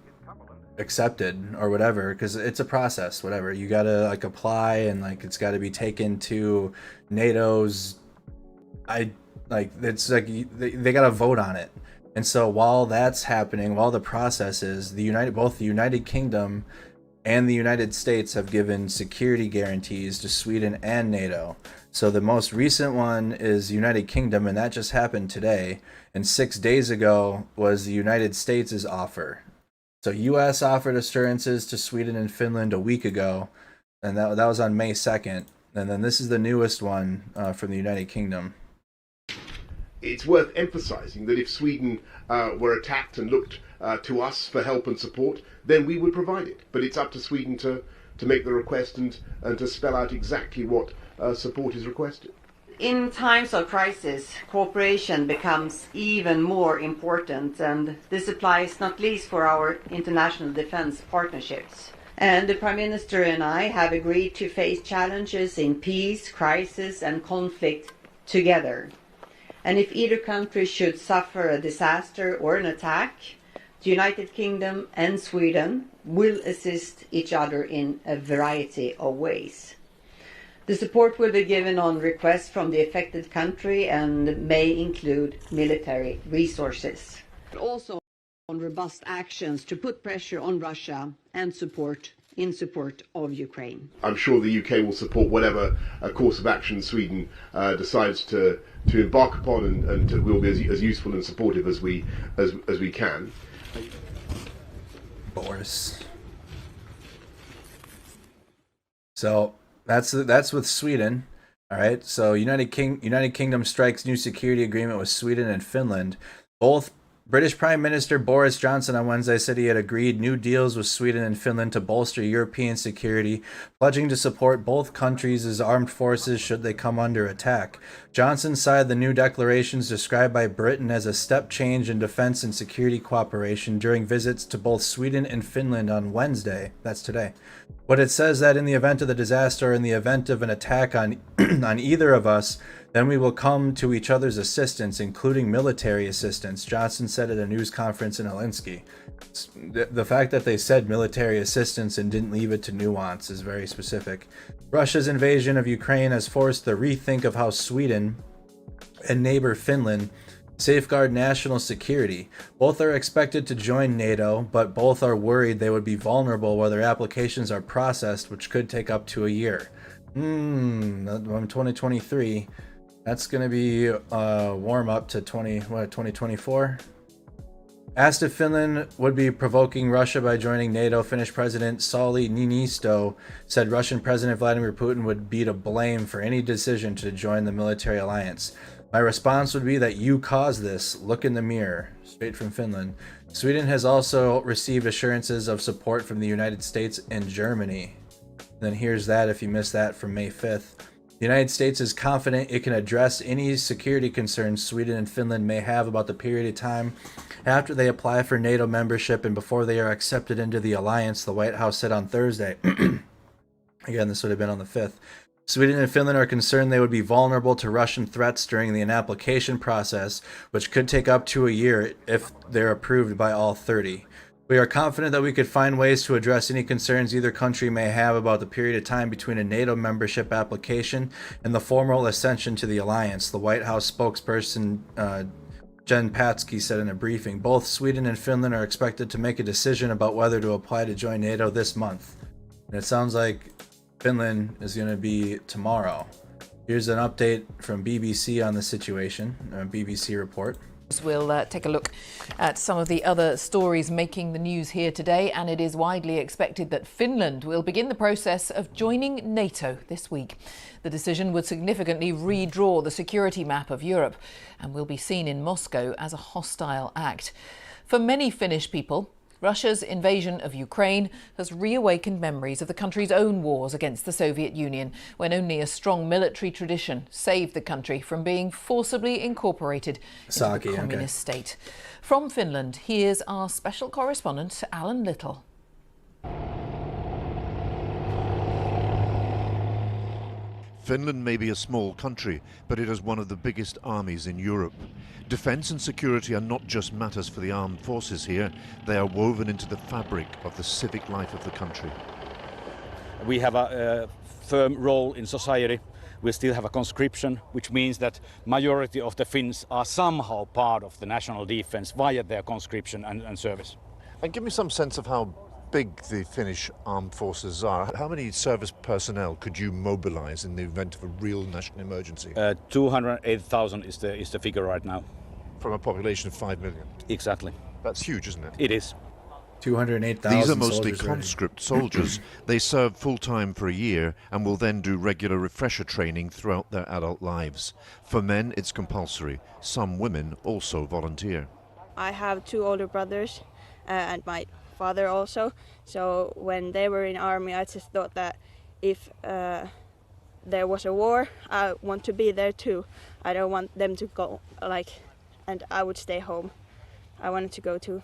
accepted or whatever, because it's a process, whatever. You gotta like apply and like it's got to be taken to NATO's. It's like they got to vote on it. And so while that's happening, while the process is, both the United Kingdom and the United States have given security guarantees to Sweden and NATO. So the most recent one is United Kingdom, and that just happened today. And 6 days ago was the United States' offer. So U.S. offered assurances to Sweden and Finland a week ago, and that was on May 2nd. And then this is the newest one from the United Kingdom. It's worth emphasizing that if Sweden were attacked and looked to us for help and support, then we would provide it. But it's up to Sweden to make the request and to spell out exactly what support is requested. In times of crisis, cooperation becomes even more important, and this applies not least for our international defense partnerships. And the Prime Minister and I have agreed to face challenges in peace, crisis and conflict together. And if either country should suffer a disaster or an attack, the United Kingdom and Sweden will assist each other in a variety of ways. The support will be given on request from the affected country and may include military resources. Also on robust actions to put pressure on Russia and in support of Ukraine. I'm sure the UK will support whatever course of action Sweden decides to embark upon, and we'll be as useful and supportive as we can. Boris. So that's with Sweden. All right. So United Kingdom strikes new security agreement with Sweden and Finland. Both British Prime Minister Boris Johnson on Wednesday said he had agreed new deals with Sweden and Finland to bolster European security, pledging to support both countries' armed forces should they come under attack. Johnson cited the new declarations described by Britain as a step change in defense and security cooperation during visits to both Sweden and Finland on Wednesday. That's today. But it says that in the event of the disaster or in the event of an attack on on either of us, then we will come to each other's assistance, including military assistance, Johnson said at a news conference in Helsinki. The fact that they said military assistance and didn't leave it to nuance is very specific. Russia's invasion of Ukraine has forced the rethink of how Sweden and neighbor Finland safeguard national security. Both are expected to join NATO, but both are worried they would be vulnerable while their applications are processed, which could take up to a year. 2023. That's going to be warm up to 2024. Asked if Finland would be provoking Russia by joining NATO, Finnish President Sauli Niinisto said Russian President Vladimir Putin would be to blame for any decision to join the military alliance. My response would be that you caused this. Look in the mirror. Straight from Finland. Sweden has also received assurances of support from the United States and Germany. And then here's that if you missed that from May 5th. The United States is confident it can address any security concerns Sweden and Finland may have about the period of time after they apply for NATO membership and before they are accepted into the alliance, the White House said on Thursday. Again, this would have been on the 5th. Sweden and Finland are concerned they would be vulnerable to Russian threats during the application process, which could take up to a year if they're approved by all 30. We are confident that we could find ways to address any concerns either country may have about the period of time between a NATO membership application and the formal ascension to the alliance, the White House spokesperson Jen Psaki said in a briefing. Both Sweden and Finland are expected to make a decision about whether to apply to join NATO this month. And it sounds like Finland is going to be tomorrow. Here's an update from BBC on the situation, a BBC report. We'll take a look at some of the other stories making the news here today, and it is widely expected that Finland will begin the process of joining NATO this week. The decision would significantly redraw the security map of Europe and will be seen in Moscow as a hostile act. For many Finnish people, Russia's invasion of Ukraine has reawakened memories of the country's own wars against the Soviet Union, when only a strong military tradition saved the country from being forcibly incorporated into the communist state. From Finland, here's our special correspondent, Alan Little. Finland may be a small country, but it has one of the biggest armies in Europe. Defence and security are not just matters for the armed forces here, they are woven into the fabric of the civic life of the country. We have a firm role in society. We still have a conscription, which means that majority of the Finns are somehow part of the national defense via their conscription and service. And give me some sense of how big the Finnish armed forces are. How many service personnel could you mobilize in the event of a real national emergency? 208,000 is the figure right now. From a population of 5 million? Exactly. That's huge, isn't it? It is. 208,000 These are mostly soldiers conscript soldiers. They serve full-time for a year and will then do regular refresher training throughout their adult lives. For men, it's compulsory. Some women also volunteer. I have 2 older brothers and my father also. So when they were in army, I just thought that if there was a war, I want to be there too. I don't want them to go, and I would stay home. I wanted to go too.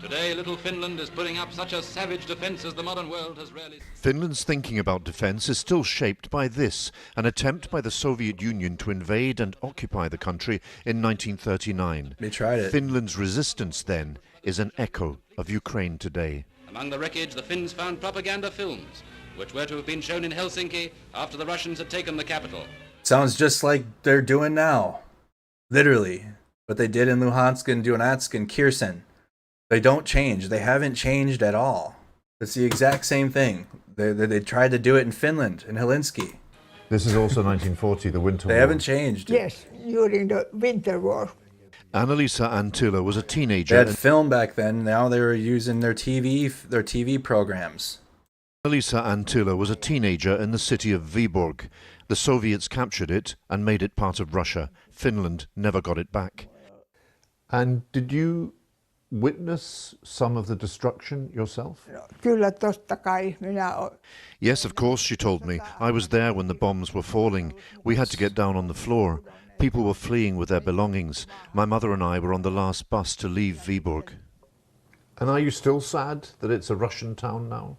Today, little Finland is putting up such a savage defence as the modern world has rarely seen. Finland's thinking about defence is still shaped by this, an attempt by the Soviet Union to invade and occupy the country in 1939. They tried it. Finland's resistance then is an echo of Ukraine today. Among the wreckage, the Finns found propaganda films, which were to have been shown in Helsinki after the Russians had taken the capital. Sounds just like they're doing now. Literally. What they did in Luhansk and Donetsk and Kherson. They don't change. They haven't changed at all. It's the exact same thing. They tried to do it in Finland, in Helsinki. This is also 1940, the Winter War. They haven't changed. Yes, during the Winter War. Annalisa Antila was a teenager. They had film back then. Now they were using their TV programs. Annalisa Antila was a teenager in the city of Vyborg. The Soviets captured it and made it part of Russia. Finland never got it back. And did you witness some of the destruction yourself? Kyllä, totta kai. Yes, of course, she told me. I was there when the bombs were falling. We had to get down on the floor. People were fleeing with their belongings. My mother and I were on the last bus to leave Vyborg. And are you still sad that it's a Russian town now?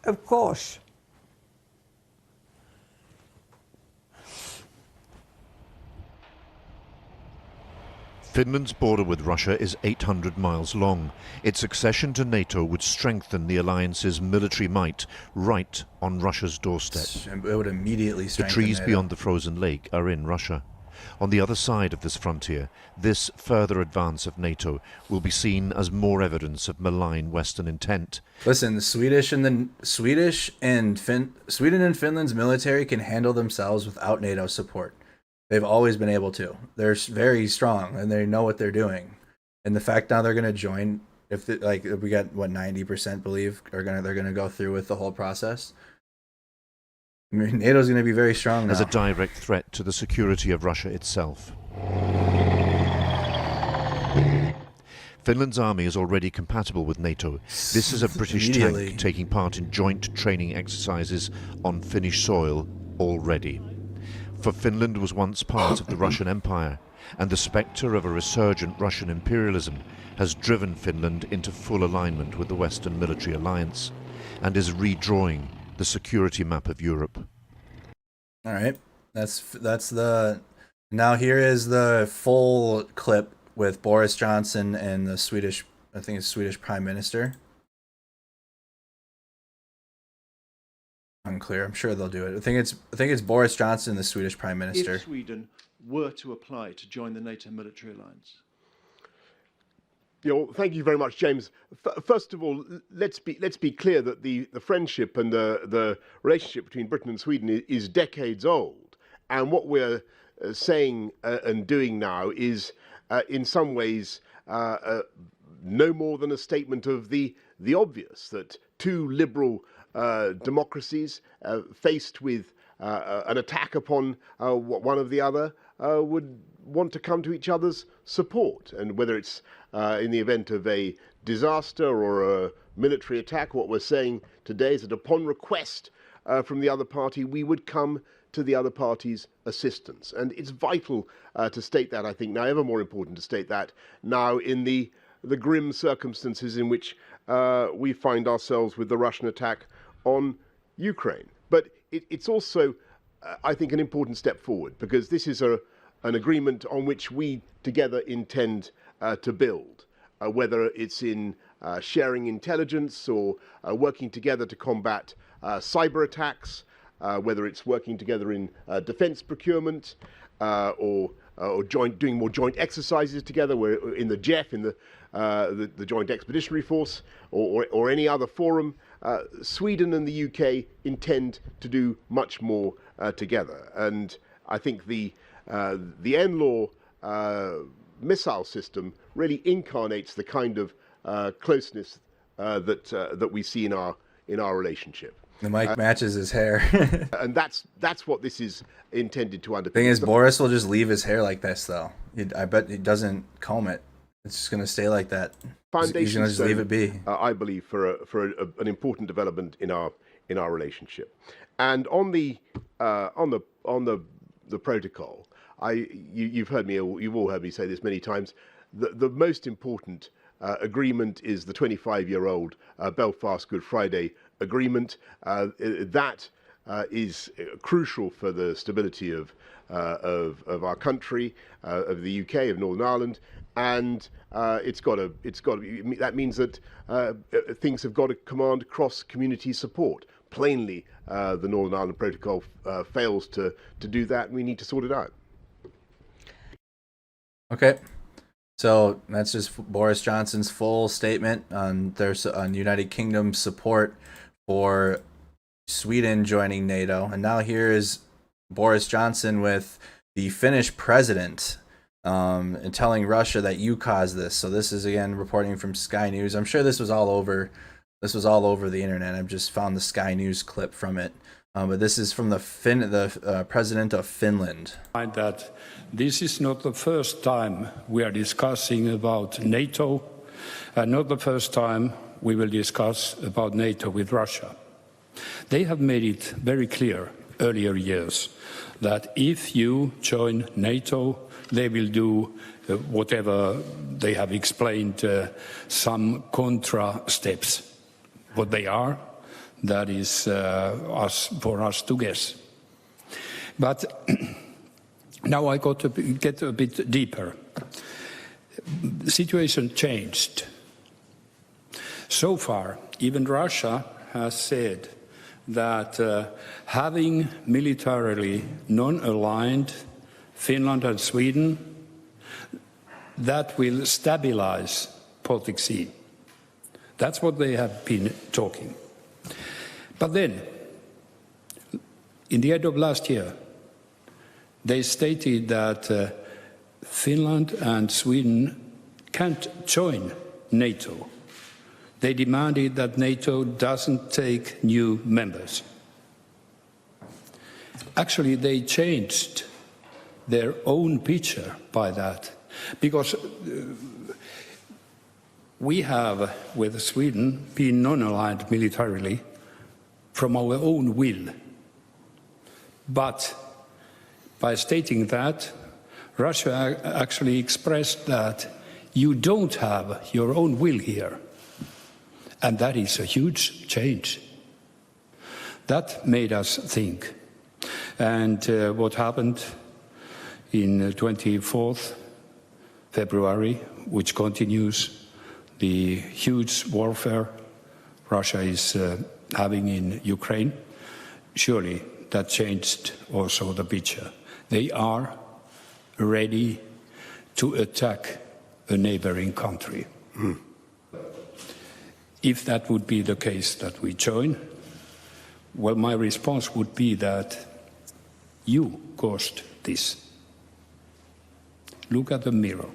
Of course. Finland's border with Russia is 800 miles long. Its accession to NATO would strengthen the alliance's military might right on Russia's doorstep. It would immediately strengthen The trees NATO. beyond the frozen lake are in Russia. On the other side of this frontier, this further advance of NATO will be seen as more evidence of malign Western intent. Listen, Sweden and Finland's military can handle themselves without NATO support. They've always been able to. They're very strong and they know what they're doing. And the fact now they're going to join, if we got 90% believe they're going to go through with the whole process. I mean, NATO's going to be very strong now. As a direct threat to the security of Russia itself. Finland's army is already compatible with NATO. This is a British tank taking part in joint training exercises on Finnish soil already. For Finland was once part of the Russian Empire, and the spectre of a resurgent Russian imperialism has driven Finland into full alignment with the Western military alliance, and is redrawing the security map of Europe. All right, that's the. Now here is the full clip with Boris Johnson and the Swedish, I think it's Swedish Prime Minister. Unclear. I'm sure they'll do it. I think it's Boris Johnson, the Swedish Prime Minister. If Sweden were to apply to join the NATO military alliance. Thank you very much, James. First of all, let's be clear that the friendship and the relationship between Britain and Sweden is decades old, and what we're saying and doing now is, in some ways, no more than a statement of the obvious, that two liberal democracies faced with an attack upon one of the other would want to come to each other's support. And whether it's in the event of a disaster or a military attack, what we're saying today is that upon request from the other party, we would come to the other party's assistance. And it's vital to state that, I think, now ever more important to state that now in the grim circumstances in which we find ourselves with the Russian attack on Ukraine. But it's also, I think, an important step forward, because this is an agreement on which we together intend to build, whether it's in sharing intelligence or working together to combat cyber attacks, whether it's working together in defence procurement or doing more joint exercises together, where in the JEF, in the Joint Expeditionary Force, or any other forum. Sweden and the UK intend to do much more together, and I think the NLAW missile system really incarnates the kind of closeness that we see in our relationship. The mic matches his hair. And that's what this is intended to underpin. Thing is, Boris will just leave his hair like this, though. I bet he doesn't comb it. It's just gonna stay like that. He's gonna just leave it be. I believe for an important development in our relationship. And on the protocol, you've all heard me say this many times. The most important agreement is the 25-year-old Belfast Good Friday Agreement. That is crucial for the stability of our country, of the UK, of Northern Ireland, and that means that things have got to command cross-community support. Plainly, the Northern Ireland Protocol fails to do that, and we need to sort it out. Okay. So that's just Boris Johnson's full statement on United Kingdom's support for Sweden joining NATO. And now here is Boris Johnson with the Finnish president and telling Russia that you caused this. So this is, again, reporting from Sky News. I'm sure this was all over the internet. I've just found the Sky News clip from it. But this is from the president of Finland. That this is not the first time we are discussing about NATO, and not the first time we will discuss about NATO with Russia. They have made it very clear earlier years that if you join NATO, they will do whatever they have explained, some contra steps. What they are, that is for us to guess. But now I got to get a bit deeper. The situation changed. So far, even Russia has said that having militarily non-aligned Finland and Sweden, that will stabilize Baltic Sea. That's what they have been talking. But then, in the end of last year, they stated that Finland and Sweden can't join NATO. They demanded that NATO doesn't take new members. Actually, they changed their own picture by that, because we have, with Sweden, been non-aligned militarily from our own will. But by stating that, Russia actually expressed that you don't have your own will here. And that is a huge change. That made us think. And what happened in 24th February, which continues the huge warfare Russia is having in Ukraine, surely that changed also the picture. They are ready to attack a neighboring country. If that would be the case that we join, well, my response would be that you caused this. Look at the mirror.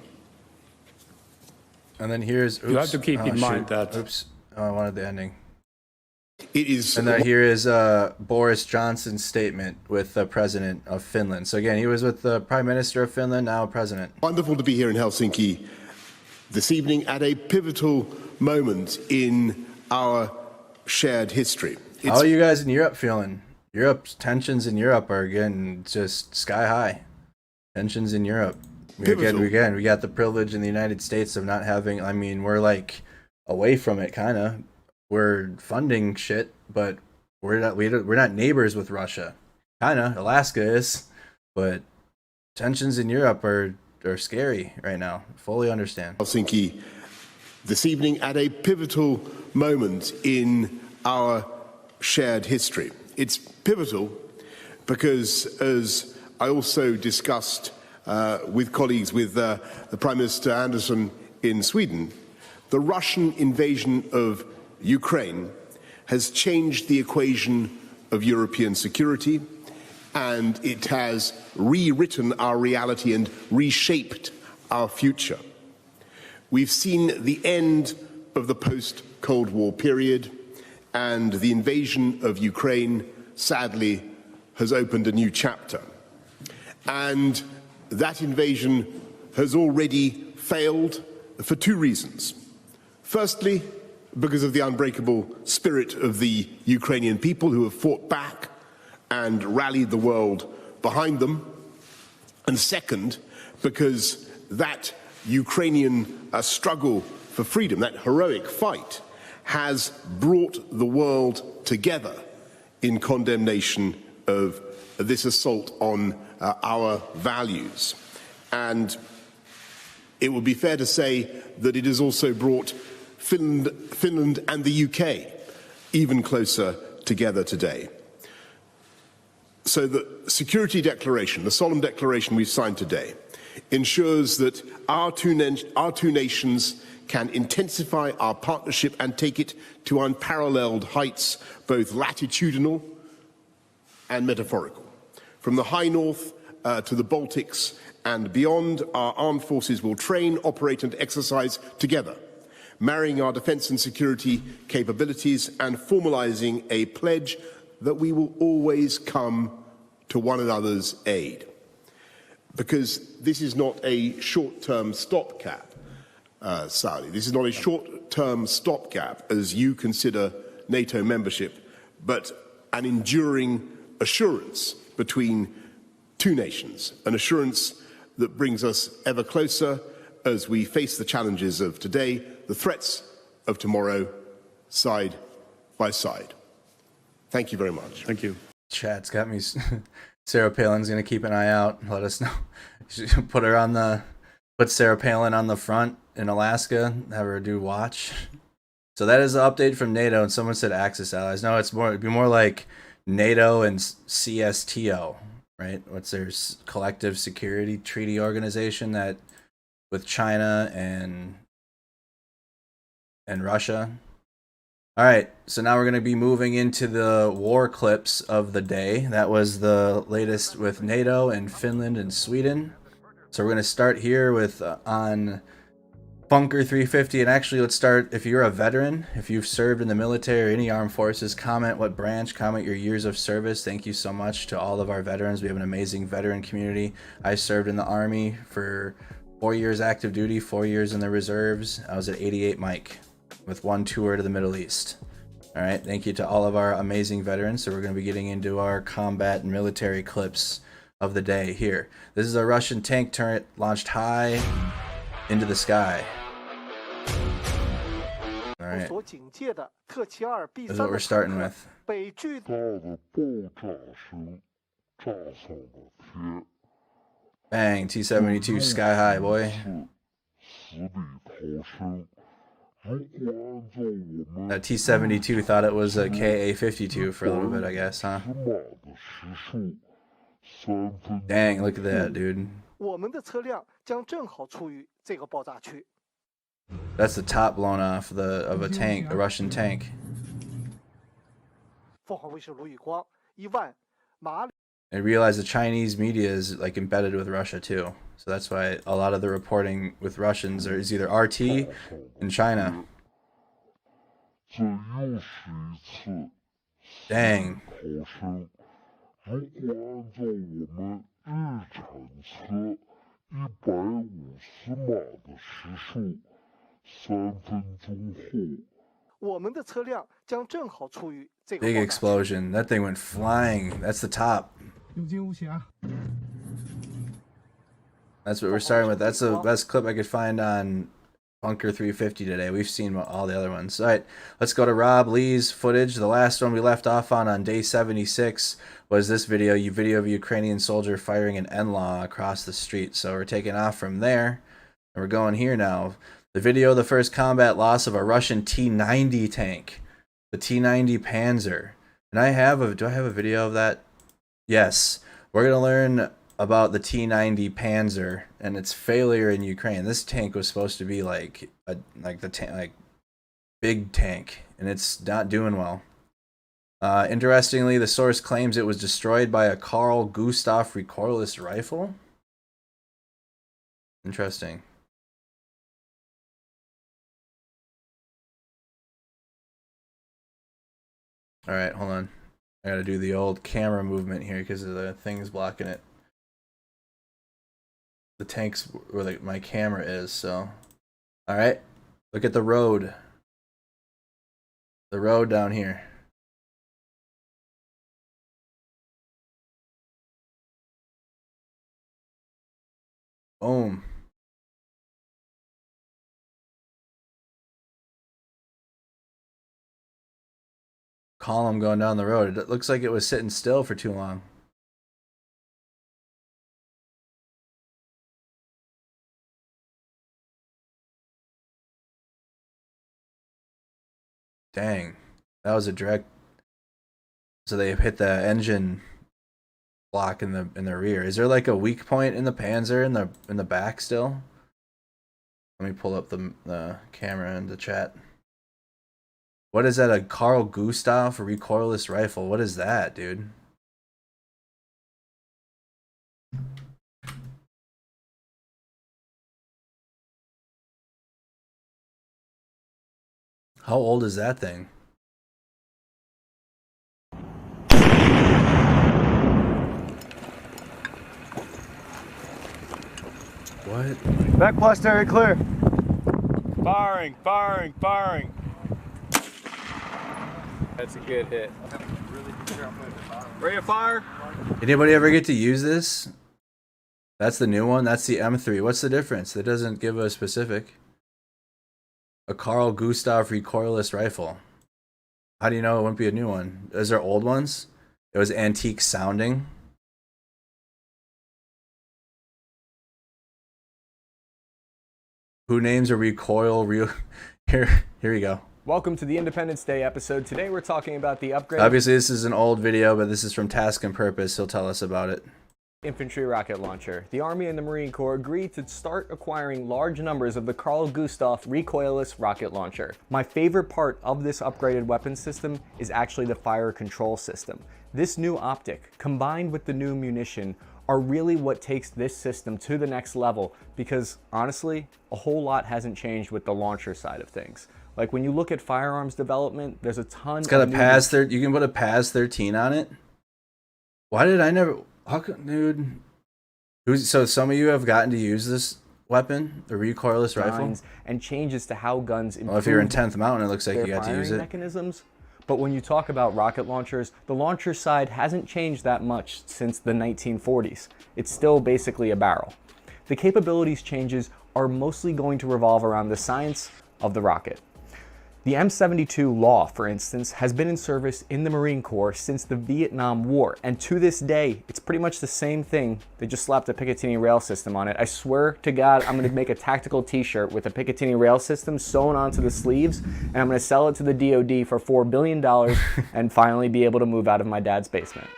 And then here's... you have to keep in mind that... Oops, I wanted the ending. It is... And then here is Boris Johnson's statement with the president of Finland. So again, he was with the Prime Minister of Finland, now president. Wonderful to be here in Helsinki this evening at a pivotal moment in our shared history. How are you guys in Europe feeling? Tensions in Europe are getting just sky high. Tensions in Europe. We got the privilege in the United States of not having, I mean, we're like away from it, kind of. We're funding shit, but we're not neighbors with Russia. Kind of. Alaska is, but tensions in Europe are scary right now. Fully understand. Helsinki this evening at a pivotal moment in our shared history. it's pivotal because, as I also discussed with colleagues with the Prime Minister Andersson in Sweden, the Russian invasion of Ukraine has changed the equation of European security, and it has rewritten our reality and reshaped our future. We've seen the end of the post-Cold War period, and the invasion of Ukraine, sadly, has opened a new chapter. And that invasion has already failed for two reasons. Firstly, because of the unbreakable spirit of the Ukrainian people who have fought back and rallied the world behind them. And second, because that Ukrainian struggle for freedom, that heroic fight, has brought the world together in condemnation of this assault on our values. And it would be fair to say that it has also brought Finland and the UK even closer together today. So the security declaration, the solemn declaration we've signed today, ensures that our two nations can intensify our partnership and take it to unparalleled heights, both latitudinal and metaphorical. From the high north to the Baltics and beyond, our armed forces will train, operate and exercise together, marrying our defence and security capabilities and formalising a pledge that we will always come to one another's aid. Because this is not a short-term stopgap, Sally. This is not a short-term stopgap as you consider NATO membership, but an enduring assurance between two nations, an assurance that brings us ever closer as we face the challenges of today, the threats of tomorrow, side by side. Thank you very much. Thank you. Chat's got me. Sarah Palin's going to keep an eye out. Let us know. Put Sarah Palin on the front in Alaska. Have her do watch. So that is the update from NATO. And someone said Axis allies. No, it'd be more like NATO and CSTO, right? What's their collective security treaty organization that with China and Russia. All right, so now we're going to be moving into the war clips of the day. That was the latest with NATO and Finland and Sweden. So we're going to start here with on Bunker 350. And actually, let's start, if you're a veteran, if you've served in the military or any armed forces, comment what branch, comment your years of service. Thank you so much to all of our veterans. We have an amazing veteran community. I served in the Army for 4 years active duty, 4 years in the reserves. I was at 88 Mike with one tour to the Middle East. All right, thank you to all of our amazing veterans. So we're going to be getting into our combat and military clips of the day here. This is a Russian tank turret launched high into the sky. All right, this is what we're starting with. Bang, T-72 sky high, boy. That T-72 thought it was a KA-52 for a little bit, I guess, huh? Dang, look at that, dude. That's the top blown off of a tank, a Russian tank. I realize the Chinese media is like embedded with Russia too. So that's why a lot of the reporting with Russians is either RT in China. Dang. Big explosion. That thing went flying. That's the top. That's what we're starting with. That's the best clip I could find on Bunker 350 today. We've seen all the other ones. All right, let's go to Rob Lee's footage. The last one we left off on day 76 was this video of a Ukrainian soldier firing an NLAW across the street. So we're taking off from there, and we're going here now. The video of the first combat loss of a Russian T-90 tank. The T-90 Panzer. And do I have a video of that? Yes. We're going to learn about the T-90 Panzer and its failure in Ukraine. This tank was supposed to be like big tank, and it's not doing well. Interestingly, the source claims it was destroyed by a Carl Gustaf recoilless rifle. Interesting. All right, hold on. I gotta do the old camera movement here because the thing's blocking it. The tank's where my camera is, so. All right, look at the road. The road down here. Boom. Column going down the road. It looks like it was sitting still for too long. Dang. That was a direct. So they hit the engine block in the rear. Is there like a weak point in the Panzer in the back still? Let me pull up the camera in the chat. What is that? A Carl Gustaf recoilless rifle? What is that, dude? How old is that thing? What? Back blast area clear. Firing, firing, firing. That's a good hit. Ready to fire? Anybody ever get to use this? That's the new one. That's the M3. What's the difference? That doesn't give a specific. A Carl Gustaf recoilless rifle. How do you know it wouldn't be a new one? Is there old ones? It was antique sounding. Who names a recoil real? Here we go. Welcome to the Independence Day episode. Today we're talking about the upgrade. Obviously, this is an old video, but this is from Task and Purpose. He'll tell us about it. Infantry rocket launcher. The Army and the Marine Corps agreed to start acquiring large numbers of the Carl Gustaf recoilless rocket launcher. My favorite part of this upgraded weapon system is actually the fire control system. This new optic, combined with the new munition, are really what takes this system to the next level because, honestly, a whole lot hasn't changed with the launcher side of things. Like, when you look at firearms development, there's a ton. It's got a PAS 13. You can put a PAS 13 on it. Why did I never? How come, dude? So some of you have gotten to use this weapon, the recoilless rifle, and changes to how guns improve. Well, if you're in 10th Mountain, it looks like you got to use it. Mechanisms. But when you talk about rocket launchers, the launcher side hasn't changed that much since the 1940s. It's still basically a barrel. The capabilities changes are mostly going to revolve around the science of the rocket. The M72 Law, for instance, has been in service in the Marine Corps since the Vietnam War, and to this day, it's pretty much the same thing. They just slapped a Picatinny rail system on it. I swear to God, I'm going to make a tactical t-shirt with a Picatinny rail system sewn onto the sleeves, and I'm going to sell it to the DoD for $4 billion and finally be able to move out of my dad's basement.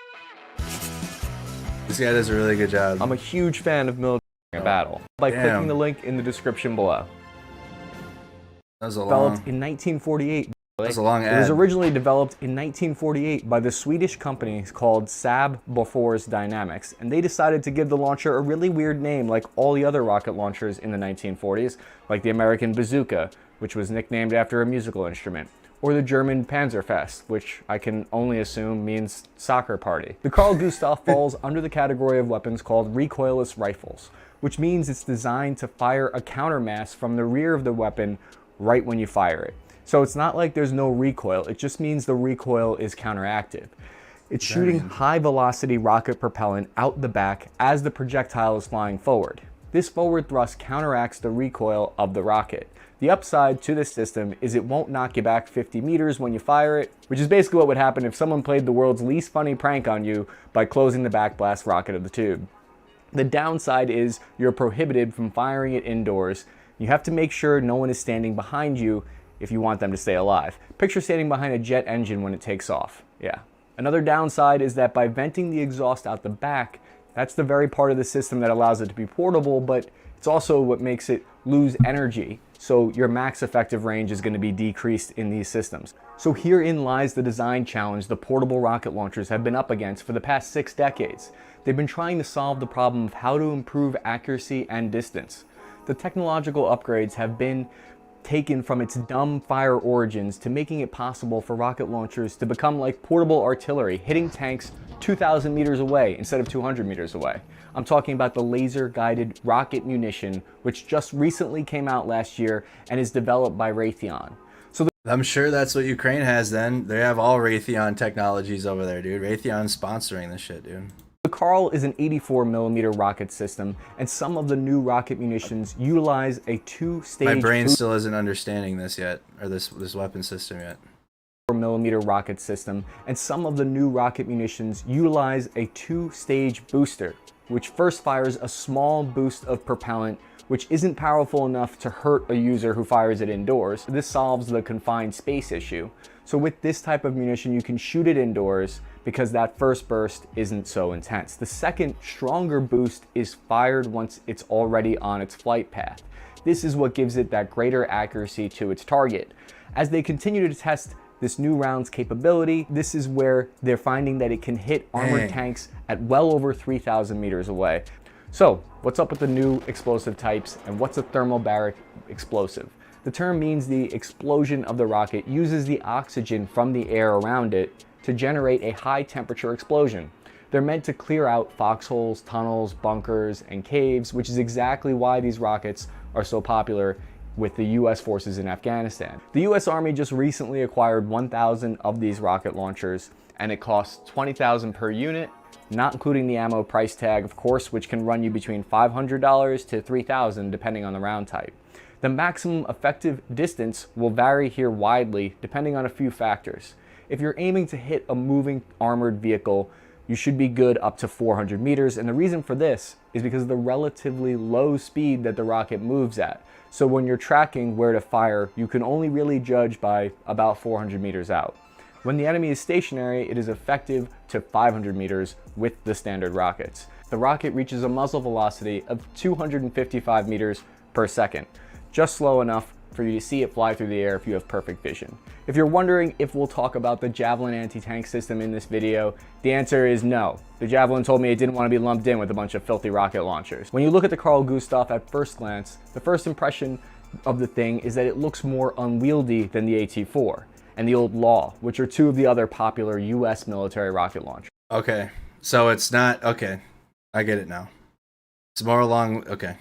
This guy does a really good job. I'm a huge fan of military battle by clicking the link in the description below. That was a developed in 1948. That's a long ad. It was originally developed in 1948 by the Swedish company called Saab Bofors Dynamics, and they decided to give the launcher a really weird name like all the other rocket launchers in the 1940s, like the American Bazooka, which was nicknamed after a musical instrument, or the German Panzerfest, which I can only assume means soccer party. The Carl Gustaf falls under the category of weapons called recoilless rifles, which means it's designed to fire a countermass from the rear of the weapon right when you fire it. So it's not like there's no recoil, it just means the recoil is counteractive. It's shooting high velocity rocket propellant out the back as the projectile is flying forward. This forward thrust counteracts the recoil of the rocket. The upside to this system is it won't knock you back 50 meters when you fire it, which is basically what would happen if someone played the world's least funny prank on you by closing the backblast rocket of the tube. The downside is you're prohibited from firing it indoors. You have to make sure no one is standing behind you if you want them to stay alive. Picture standing behind a jet engine when it takes off. Yeah, Another downside is that by venting the exhaust out the back, that's the very part of the system that allows it to be portable, but it's also what makes it lose energy. So your max effective range is going to be decreased in these systems. So herein lies the design challenge the portable rocket launchers have been up against for the past 6 decades. They've been trying to solve the problem of how to improve accuracy and distance. The technological upgrades have been taken from its dumb fire origins to making it possible for rocket launchers to become like portable artillery, hitting tanks 2,000 meters away instead of 200 meters away. I'm talking about the laser-guided rocket munition, which just recently came out last year and is developed by Raytheon. So I'm sure that's what Ukraine has then. They have all Raytheon technologies over there, dude. Raytheon's sponsoring this shit, dude. The Karl is an 84mm rocket system, and some of the new rocket munitions utilize a 2-stage... My brain still isn't understanding this yet, or this weapon system yet. ...4mm rocket system, and some of the new rocket munitions utilize a 2-stage booster, which first fires a small boost of propellant, which isn't powerful enough to hurt a user who fires it indoors. This solves the confined space issue. So with this type of munition, you can shoot it indoors because that first burst isn't so intense. The second, stronger boost is fired once it's already on its flight path. This is what gives it that greater accuracy to its target. As they continue to test this new round's capability, this is where they're finding that it can hit armored tanks at well over 3,000 meters away. So, what's up with the new explosive types, and what's a thermobaric explosive? The term means the explosion of the rocket uses the oxygen from the air around it to generate a high temperature explosion. They're meant to clear out foxholes, tunnels, bunkers, and caves, which is exactly why these rockets are so popular with the US forces in Afghanistan. The US Army just recently acquired 1,000 of these rocket launchers, and it costs $20,000 per unit, not including the ammo price tag, of course, which can run you between $500 to $3,000 depending on the round type. The maximum effective distance will vary here widely depending on a few factors. If you're aiming to hit a moving armored vehicle, you should be good up to 400 meters, and the reason for this is because of the relatively low speed that the rocket moves at. So when you're tracking where to fire, you can only really judge by about 400 meters out. When the enemy is stationary, it is effective to 500 meters with the standard rockets. The rocket reaches a muzzle velocity of 255 meters per second, just slow enough for you to see it fly through the air if you have perfect vision. If you're wondering if we'll talk about the Javelin anti-tank system in this video, the answer is no. The Javelin told me it didn't want to be lumped in with a bunch of filthy rocket launchers. When you look at the Carl Gustaf at first glance, the first impression of the thing is that it looks more unwieldy than the AT-4 and the old Law, which are two of the other popular US military rocket launchers. Okay, so it's not, okay, I get it now. It's more along, okay.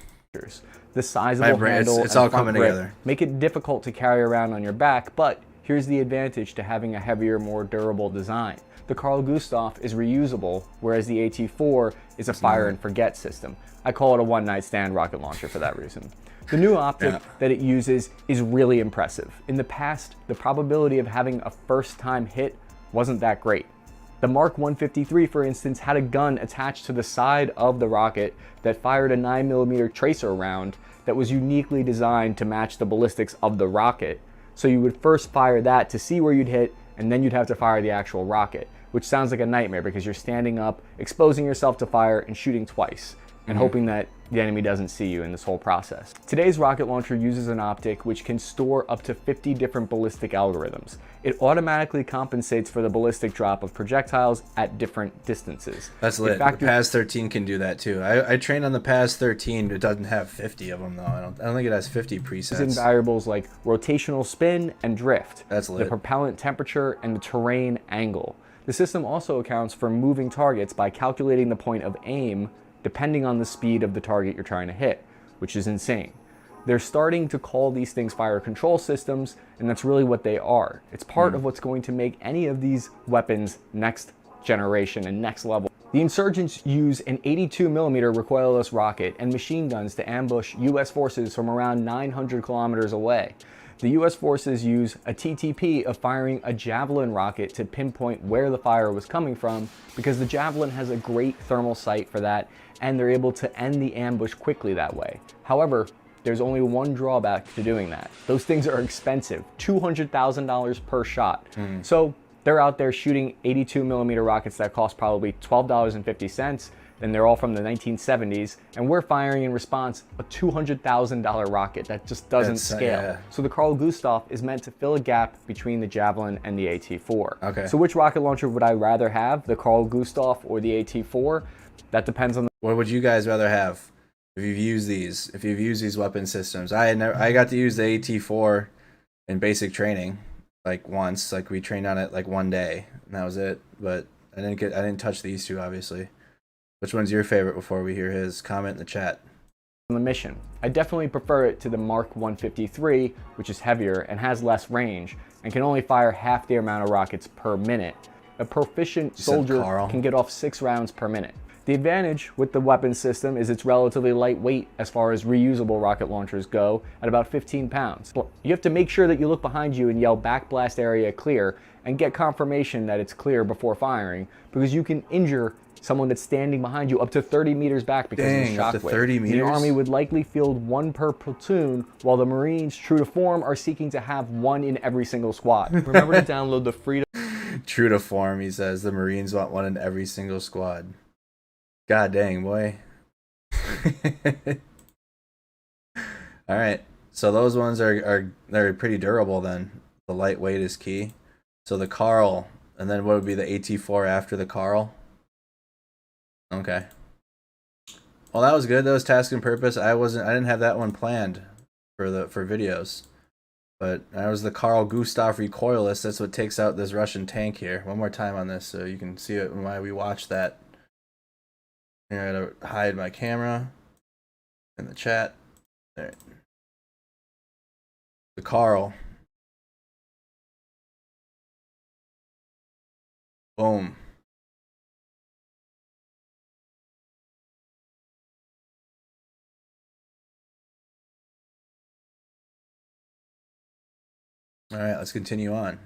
The sizable handle it's all and front coming grip together. make it difficult to carry around on your back, but here's the advantage to having a heavier, more durable design. The Carl Gustaf is reusable, whereas the AT-4 is a fire and forget system. I call it a one-night stand rocket launcher for that reason. The new optic that it uses is really impressive. In the past, the probability of having a first-time hit wasn't that great. The Mark 153, for instance, had a gun attached to the side of the rocket that fired a 9mm tracer round that was uniquely designed to match the ballistics of the rocket. So you would first fire that to see where you'd hit, and then you'd have to fire the actual rocket, which sounds like a nightmare because you're standing up, exposing yourself to fire, and shooting twice, and hoping that the enemy doesn't see you in this whole process. Today's rocket launcher uses an optic which can store up to 50 different ballistic algorithms. It automatically compensates for the ballistic drop of projectiles at different distances. That's lit. The PAS 13 can do that too. I trained on the PAS 13. It doesn't have 50 of them though. I don't think it has 50 presets. In variables like rotational spin and drift, that's lit. The propellant temperature, and the terrain angle. The system also accounts for moving targets by calculating the point of aim depending on the speed of the target you're trying to hit, which is insane. They're starting to call these things fire control systems, and that's really what they are. It's part of what's going to make any of these weapons next generation and next level. The insurgents use an 82mm recoilless rocket and machine guns to ambush US forces from around 900 kilometers away. The US forces use a TTP of firing a Javelin rocket to pinpoint where the fire was coming from because the Javelin has a great thermal sight for that, and they're able to end the ambush quickly that way. However, there's only one drawback to doing that. Those things are expensive, $200,000 per shot. So They're out there shooting 82mm rockets that cost probably $12.50, and they're all from the 1970s, and we're firing in response a $200,000 rocket that just doesn't scale. Yeah. So the Carl Gustaf is meant to fill a gap between the Javelin and the AT-4. Okay. So which rocket launcher would I rather have, the Carl Gustaf or the AT-4? That depends on the... What would you guys rather have if you've used these? If you've used these weapon systems, I got to use the AT-4 in basic training, like once. Like we trained on it like one day, and that was it. But I didn't touch these two, obviously. Which one's your favorite? Before we hear his comment in the chat. On the mission, I definitely prefer it to the Mark 153, which is heavier and has less range, and can only fire half the amount of rockets per minute. A proficient soldier can get off 6 rounds per minute. The advantage with the weapon system is it's relatively lightweight as far as reusable rocket launchers go, at about 15 pounds. You have to make sure that you look behind you and yell backblast area clear and get confirmation that it's clear before firing, because you can injure someone that's standing behind you up to 30 meters back because of the shockwave. Up to 30 meters? The Army would likely field 1 per platoon, while the Marines, true to form, are seeking to have 1 in every single squad. Remember to download the Freedom... True to form, he says. The Marines want 1 in every single squad. God dang, boy. Alright, so those ones they're pretty durable then. The lightweight is key. So the Carl, and then what would be the AT-4 after the Carl? Okay. Well, that was good. That was task and purpose. I didn't have that one planned for videos. But that was the Carl Gustaf recoilless. That's what takes out this Russian tank here. One more time on this so you can see it why we watched that. Here, I gotta hide my camera in the chat. There. The Carl. Boom. All right, let's continue on.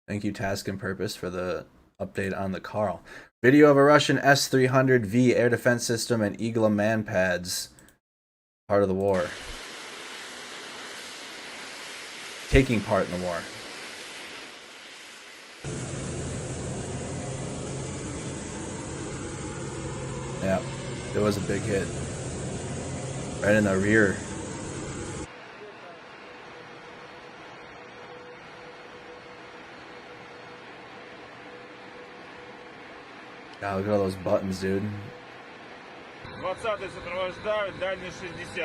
Thank you, Task and Purpose, for the update on the Carl. Video of a Russian S-300V air defense system and Igla man pads. Part of the war. Taking part in the war. Yeah, it was a big hit. Right in the rear. God, look at all those buttons, dude. 20-й сопровождают, дальний 60.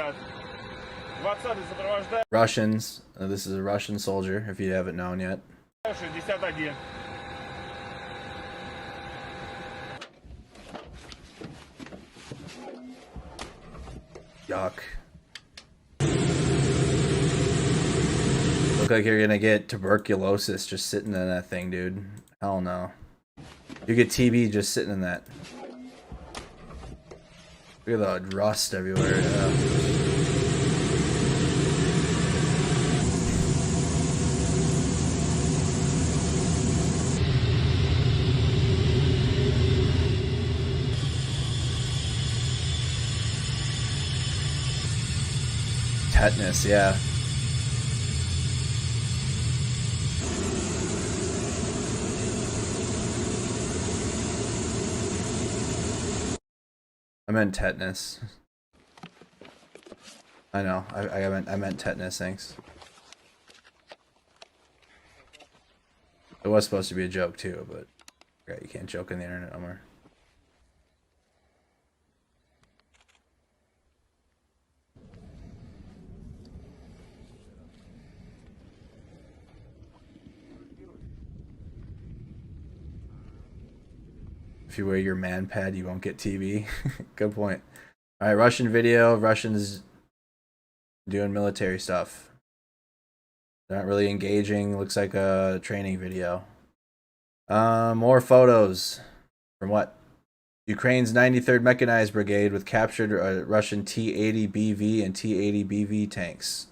20-й сопровождают. Russians. This is a Russian soldier, if you haven't known yet. 61. Yuck. Look like you're gonna get tuberculosis just sitting in that thing, dude. Hell no. You get TB just sitting in that. Look at the rust everywhere. Yeah. Tetanus, yeah. I meant tetanus. I know. I meant tetanus. Thanks. It was supposed to be a joke too, but yeah, you can't joke on the internet no more. If you wear your man pad, you won't get TB. Good point. All right, Russian video. Russians doing military stuff. They're not really engaging. Looks like a training video. More photos from what? Ukraine's 93rd Mechanized Brigade with captured Russian T-80BV and T-80BV tanks.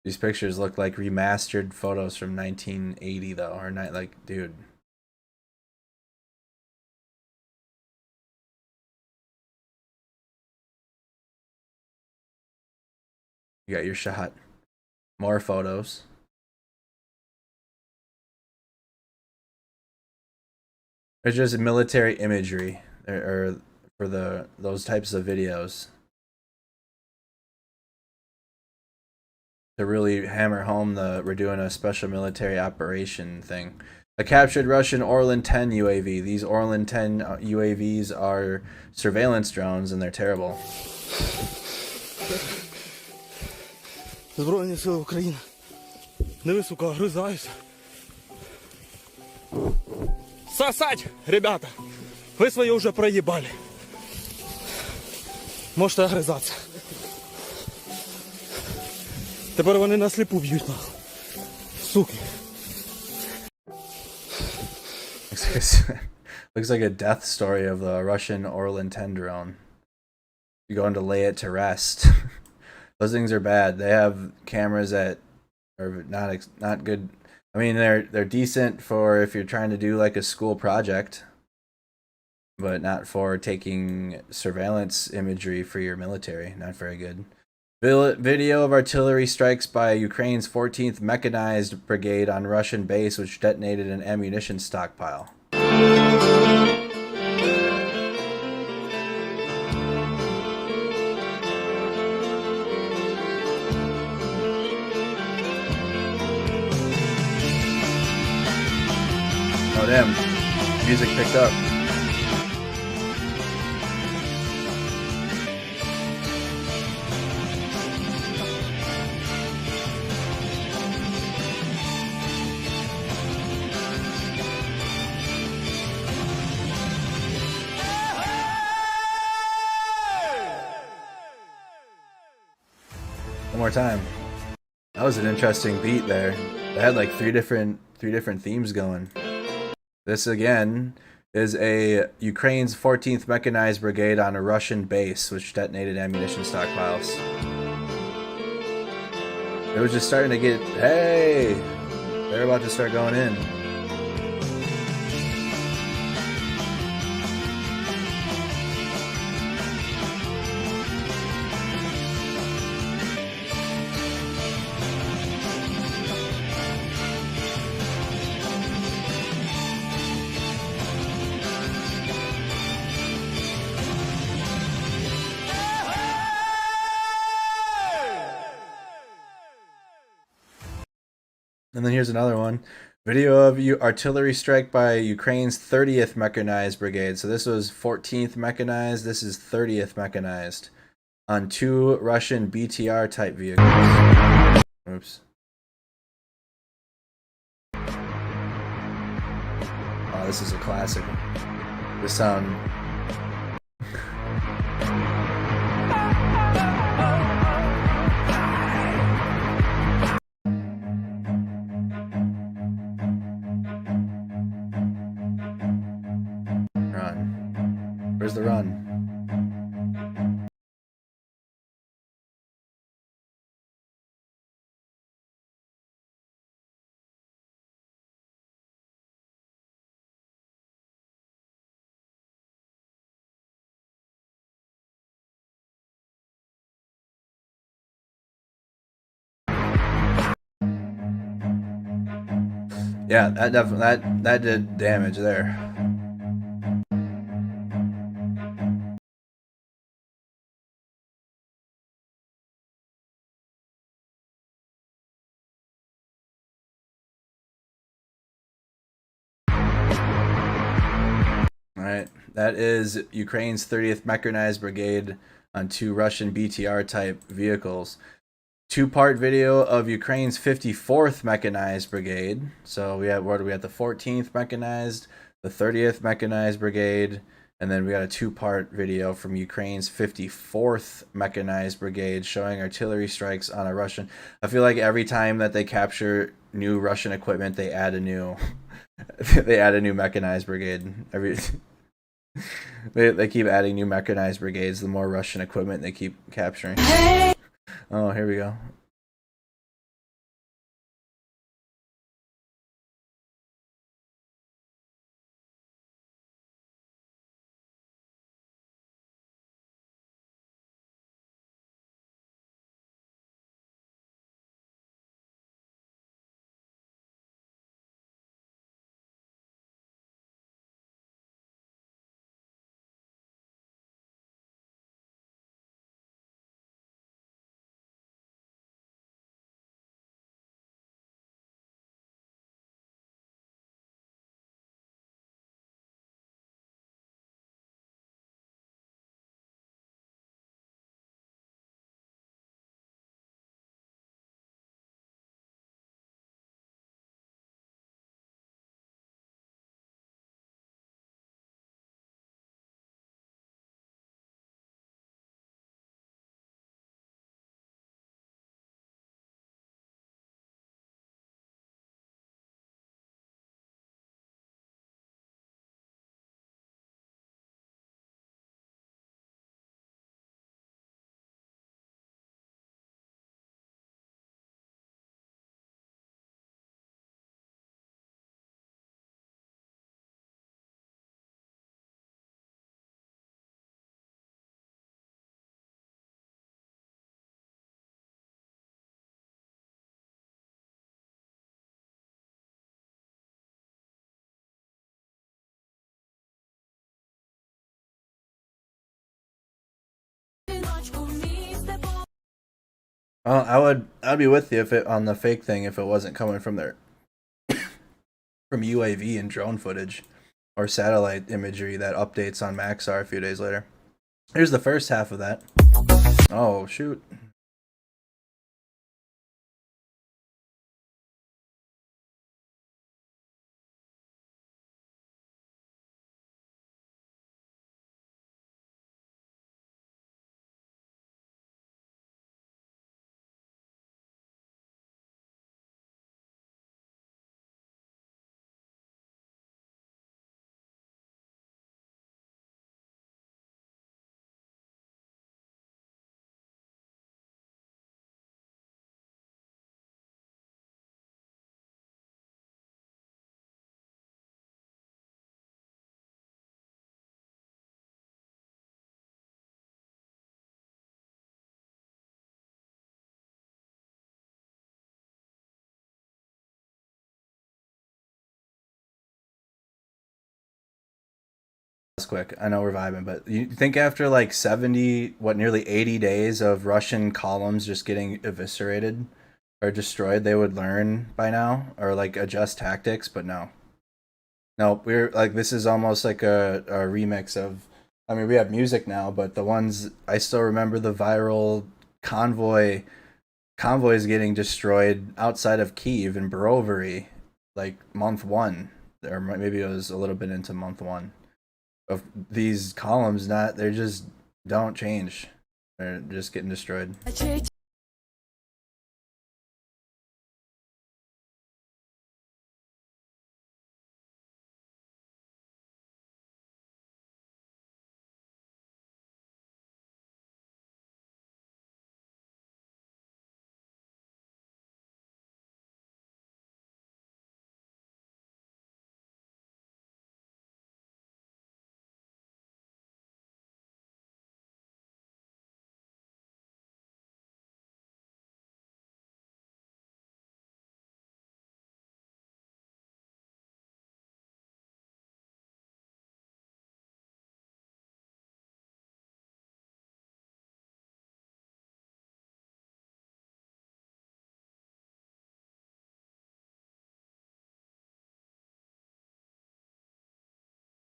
These pictures look like remastered photos from 1980 though, or not, like, dude. You got your shot. More photos. There's just military imagery or for those types of videos to really hammer home we're doing a special military operation thing. A captured Russian Orlan 10 UAV. These Orlan 10 UAVs are surveillance drones and they're terrible. Збройні сили України. Диви, сука, огризаюся. Сосать, ребята! Ви своє вже проїбали. Можете огризатися. Тепер вони нас сліпу б'ють, нахуй. Суки. Looks like a death story of the Russian Orlan 10 drone. You're going to lay it to rest. Those things are bad. They have cameras that are not good. I mean, they're decent for if you're trying to do like a school project, but not for taking surveillance imagery for your military. Not very good. Video of artillery strikes by Ukraine's 14th Mechanized Brigade on Russian base, which detonated an ammunition stockpile. Oh damn, music picked up. One more time. That was an interesting beat there. They had like three different themes going. This again is Ukraine's 14th Mechanized Brigade on a Russian base, which detonated ammunition stockpiles. It was just starting to get, hey, they're about to start going in. And then here's another one. Video of artillery strike by Ukraine's 30th Mechanized Brigade. So this was 14th Mechanized. This is 30th Mechanized. On two Russian BTR type vehicles. Oops. Oh, this is a classic. This sound... Where's the run? Yeah, that definitely that did damage there. Alright, that is Ukraine's 30th Mechanized Brigade on two Russian BTR type vehicles. Two-part video of Ukraine's 54th Mechanized Brigade. So we have, what do we have, the 14th Mechanized, the 30th Mechanized Brigade, and then we got a two-part video from Ukraine's 54th Mechanized Brigade showing artillery strikes on a Russian. I feel like every time that they capture new Russian equipment, they add a new mechanized brigade. They keep adding new mechanized brigades the more Russian equipment they keep capturing. Oh, here we go. Well, I'd be with you if it on the fake thing if it wasn't coming from their from UAV and drone footage or satellite imagery that updates on Maxar a few days later. Here's the first half of that. Oh shoot. Quick, I know we're vibing, but you think after like 70, nearly 80 days of Russian columns just getting eviscerated or destroyed, they would learn by now or like adjust tactics? But no, we're like, this is almost like a remix of, I mean, we have music now, but the ones I still remember, the viral convoys getting destroyed outside of Kyiv in Brovary, like month 1, or maybe it was a little bit into month 1. Of these columns, they just don't change. They're just getting destroyed.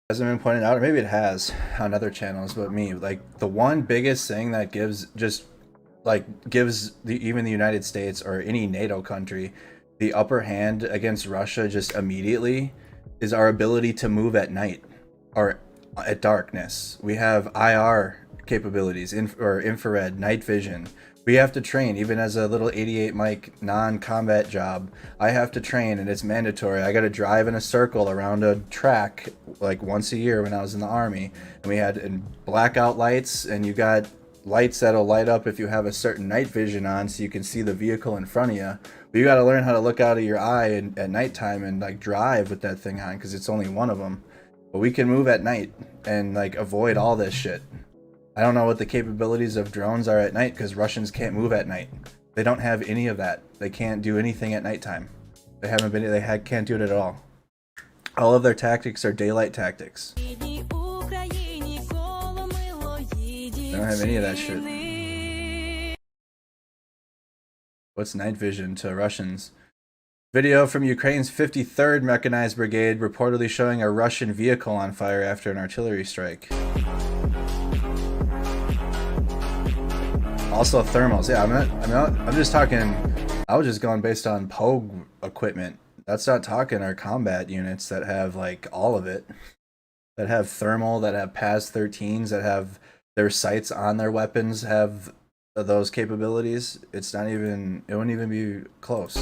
Hasn't been pointed out, or maybe it has on other channels, but me, like, the one biggest thing that gives even the United States or any NATO country the upper hand against Russia just immediately is our ability to move at night or at darkness. We have IR capabilities, or infrared, night vision. We have to train, even as a little 88 mic non-combat job. I have to train, and it's mandatory. I got to drive in a circle around a track like once a year when I was in the army, and we had blackout lights, and you got lights that'll light up if you have a certain night vision on, so you can see the vehicle in front of you. But you got to learn how to look out of your eye at nighttime and like drive with that thing on, because it's only one of them. But we can move at night and like avoid all this shit. I don't know what the capabilities of drones are at night, because Russians can't move at night. They don't have any of that. They can't do anything at nighttime. Can't do it at all. All of their tactics are daylight tactics. They don't have any of that shit. What's night vision to Russians? Video from Ukraine's 53rd Mechanized Brigade reportedly showing a Russian vehicle on fire after an artillery strike. Also thermals. Yeah, I'm just talking. I was just going based on Pogue equipment. That's not talking our combat units that have like all of it, that have thermal, that have PAS-13s, that have their sights on their weapons, have those capabilities. It's not even. It wouldn't even be close.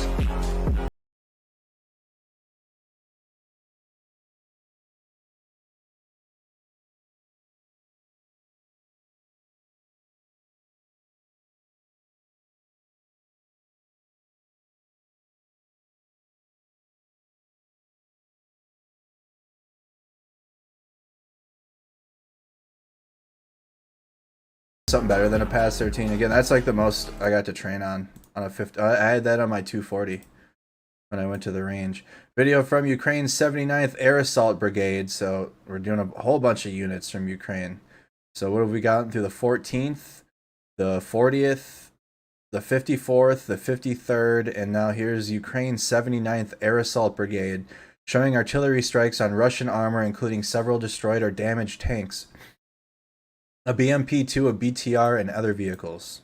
Something better than a PAS-13. Again, that's like the most I got to train on a 50. I had that on my 240 when I went to the range. Video from Ukraine's 79th Air Assault Brigade. So we're doing a whole bunch of units from Ukraine. So what have we gotten through the 14th, the 40th, the 54th, the 53rd, and now here's Ukraine's 79th Air Assault Brigade, showing artillery strikes on Russian armor, including several destroyed or damaged tanks, a BMP-2, a BTR, and other vehicles.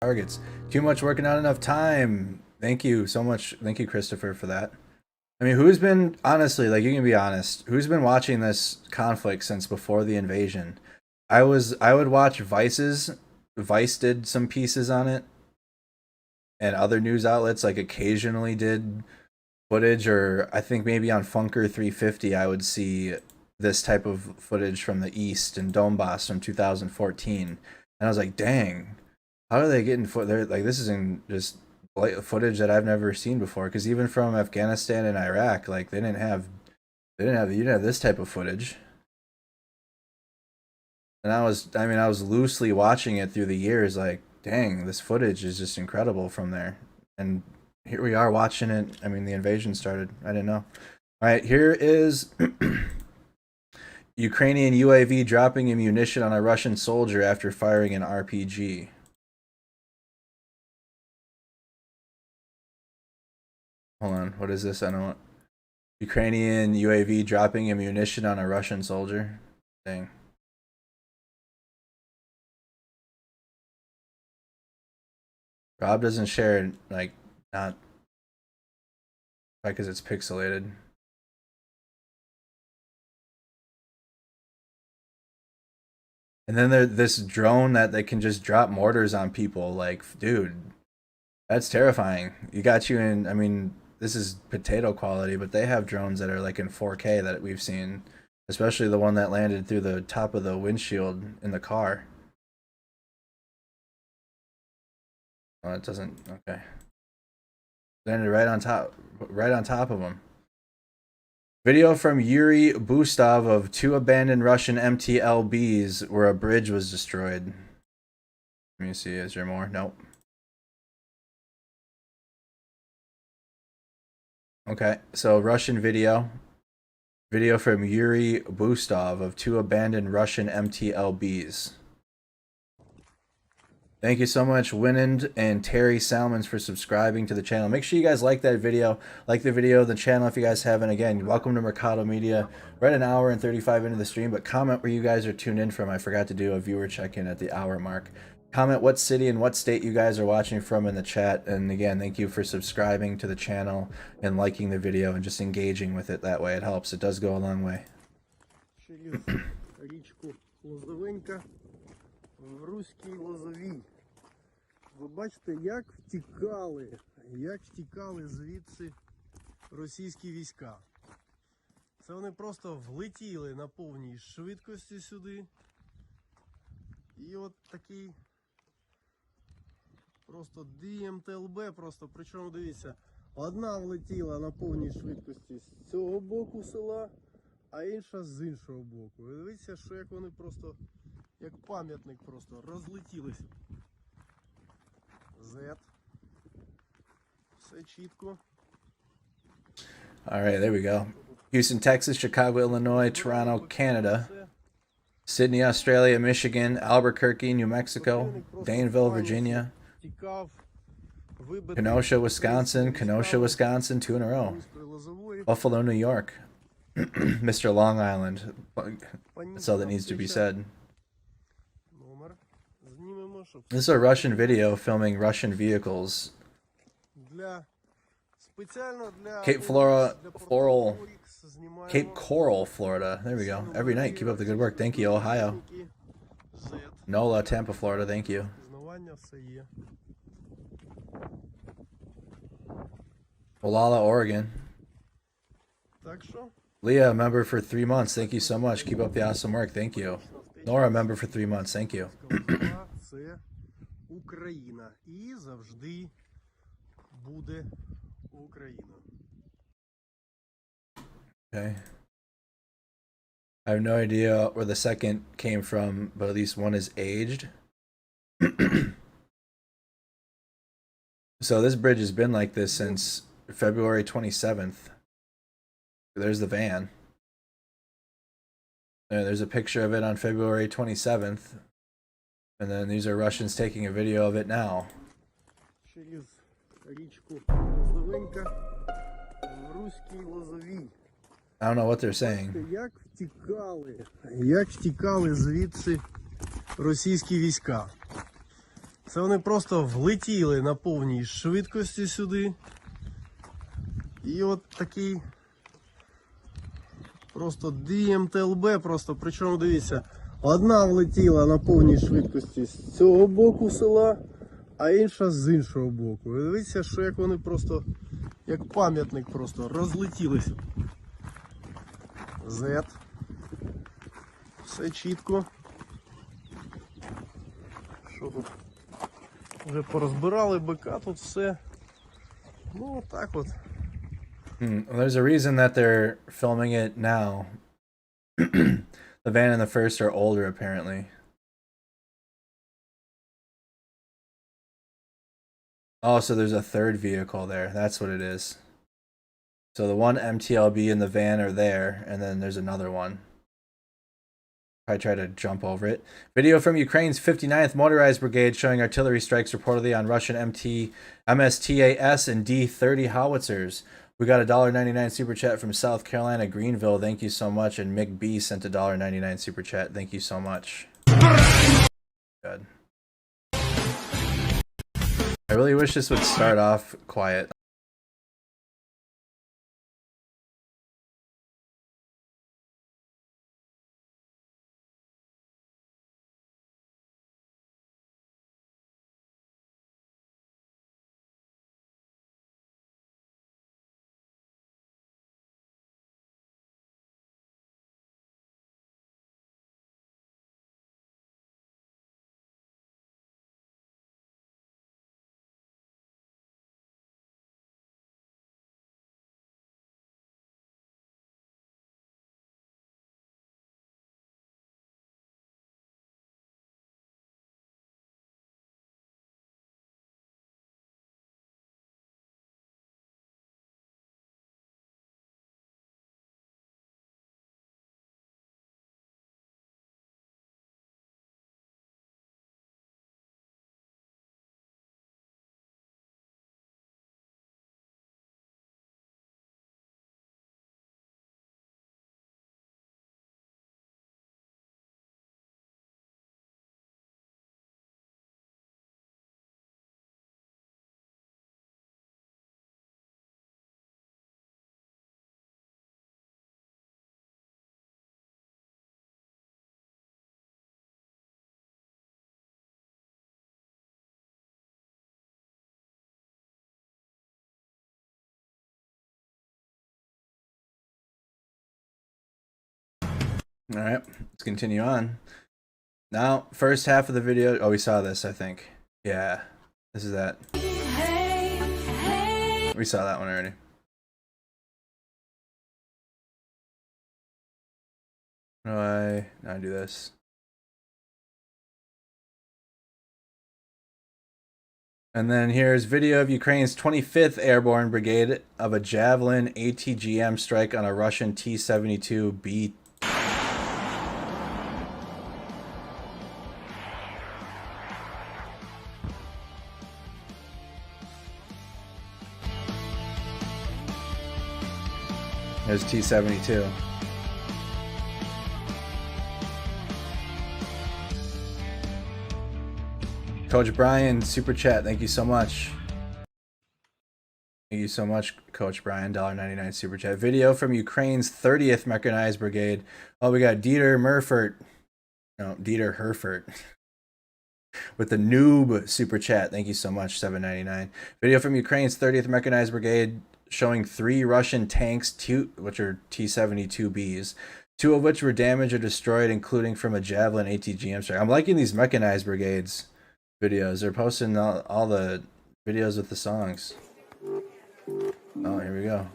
Targets. Too much working, not enough time. Thank you so much. Thank you, Christopher, for that. I mean, who's been, honestly, like, you can be honest, who's been watching this conflict since before the invasion? I would watch Vice's. Vice did some pieces on it, and other news outlets like occasionally did footage, or I think maybe on Funker 350 I would see this type of footage from the East and Donbas from 2014, and I was like, dang, how are they getting there? Like, this isn't just footage that I've never seen before, because even from Afghanistan and Iraq, like, you didn't have this type of footage. And I was loosely watching it through the years, like, dang, this footage is just incredible from there. And here we are watching it. I mean, the invasion started. I didn't know. All right, here is Ukrainian UAV dropping ammunition on a Russian soldier after firing an RPG. Hold on, what is this? I don't know. Ukrainian UAV dropping ammunition on a Russian soldier. Dang. Rob doesn't share, like, not because it's pixelated. And then there's this drone that they can just drop mortars on people. Like, dude, that's terrifying. You got you in, I mean, this is potato quality, but they have drones that are like in 4K that we've seen, especially the one that landed through the top of the windshield in the car. Oh, it doesn't. Okay. Landed right on top of him. Video from Yuri Bustov of 2 abandoned Russian MTLBs where a bridge was destroyed. Let me see. Is there more? Nope. Okay. So Russian video. Video from Yuri Bustov of 2 abandoned Russian MTLBs. Thank you so much, Winand and Terry Salmons, for subscribing to the channel. Make sure you guys like that video. Like the video, the channel if you guys haven't. Again, welcome to Mercado Media. Right an hour and 35 into the stream, but comment where you guys are tuned in from. I forgot to do a viewer check-in at the hour mark. Comment what city and what state you guys are watching from in the chat. And again, thank you for subscribing to the channel and liking the video and just engaging with it that way. It helps. It does go a long way. Ви бачите, як втікали як втікали звідси російські війська. Це вони просто влетіли на повній швидкості сюди. І от такий просто ДМТЛБ просто, причому дивіться, одна влетіла на повній швидкості з цього боку села, а інша з іншого боку. І дивіться, що як вони просто, як пам'ятник просто розлетілись. Z. Все чітко. All right, there we go. Houston, Texas, Chicago, Illinois, Toronto, Canada, Sydney, Australia, Michigan, Albuquerque, New Mexico, Danville, Virginia, Kenosha, Wisconsin, 2 in a row. Buffalo, New York, Mr. Long Island. That's all that needs to be said. This is a Russian video filming Russian vehicles. Cape Coral, Florida. There we go. Every night, keep up the good work. Thank you, Ohio. NOLA, Tampa, Florida. Thank you. Olala, Oregon. Leah, member for 3 months. Thank you so much. Keep up the awesome work. Thank you. Nora, member for 3 months. Thank you. Це Україна. І завжди буде Україна. Okay. I have no idea where the second came from, but at least one is aged. So this bridge has been like this since February 27th. There's the van. There's a picture of it on February 27th. And then these are Russians taking a video of it now. Через річку Лозовенька в Руській Лозовій. I don't know what they're saying. Як втікали звідси російські війська. Це вони просто влетіли на повній швидкості сюди. І от такий просто ДМТЛБ просто, причому дивіться, одна влетіла на повній швидкості з цього боку села, а інша з іншого боку. І дивіться, що як вони просто, як пам'ятник просто розлетілись. Z. Все чітко. Що тут? Вже порозбирали БК, тут все. Ну, отак от. Well, there's a reason that they're filming it now. The van and the first are older, apparently. Oh, so there's a third vehicle there. That's what it is. So the one MTLB and the van are there, and then there's another one. I try to jump over it. Video from Ukraine's 59th Motorized Brigade showing artillery strikes reportedly on Russian MSTAS and D-30 howitzers. We got a $1.99 super chat from South Carolina, Greenville. Thank you so much. And Mick B sent a $1.99 super chat. Thank you so much. Good. I really wish this would start off quiet. All right, let's continue on. Now, first half of the video. Oh, we saw this, I think. Yeah, this is that. We saw that one already. Now I do this. And then here's video of Ukraine's 25th Airborne Brigade of a Javelin ATGM strike on a Russian T-72B. There's T-72. Coach Brian, super chat. Thank you so much. Thank you so much, Coach Brian. $1.99 super chat. Video from Ukraine's 30th Mechanized Brigade. Oh, we got Dieter Herfert with the noob super chat. Thank you so much. $7.99. Video from Ukraine's 30th Mechanized Brigade showing 3 Russian tanks, which are T-72Bs, 2 of which were damaged or destroyed, including from a Javelin ATGM strike. I'm liking these Mechanized Brigades videos. They're posting all the videos with the songs. Oh, here we go.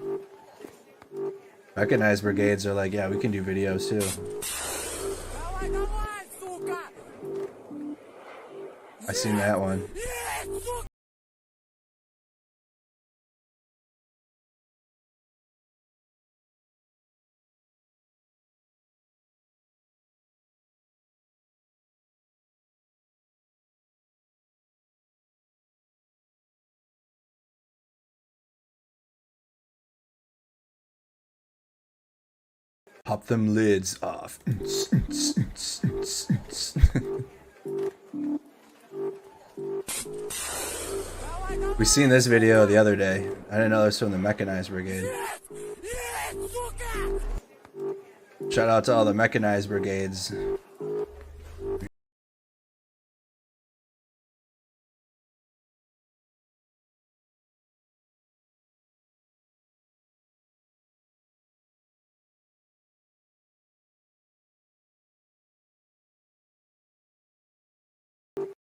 Mechanized Brigades are like, yeah, we can do videos too. I seen that one. Pop them lids off. We seen this video the other day. I didn't know this was from the Mechanized Brigade. Shout out to all the Mechanized Brigades.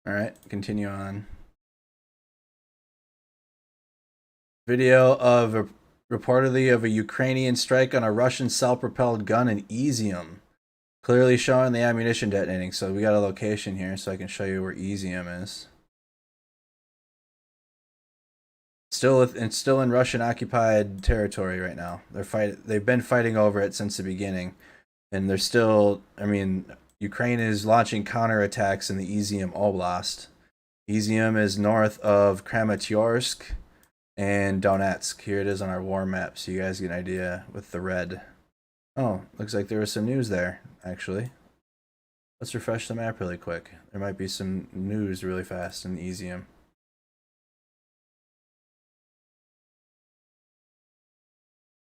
All right, continue on. Video of reportedly of a Ukrainian strike on a Russian self-propelled gun in Izium, clearly showing the ammunition detonating. So we got a location here, so I can show you where Izium is. It's still in Russian occupied territory right now. They've been fighting over it since the beginning, and they're still. I mean, Ukraine is launching counterattacks in the Izium Oblast. Izium is north of Kramatorsk and Donetsk. Here it is on our war map, so you guys get an idea with the red. Oh, looks like there was some news there, actually. Let's refresh the map really quick. There might be some news really fast in Izium.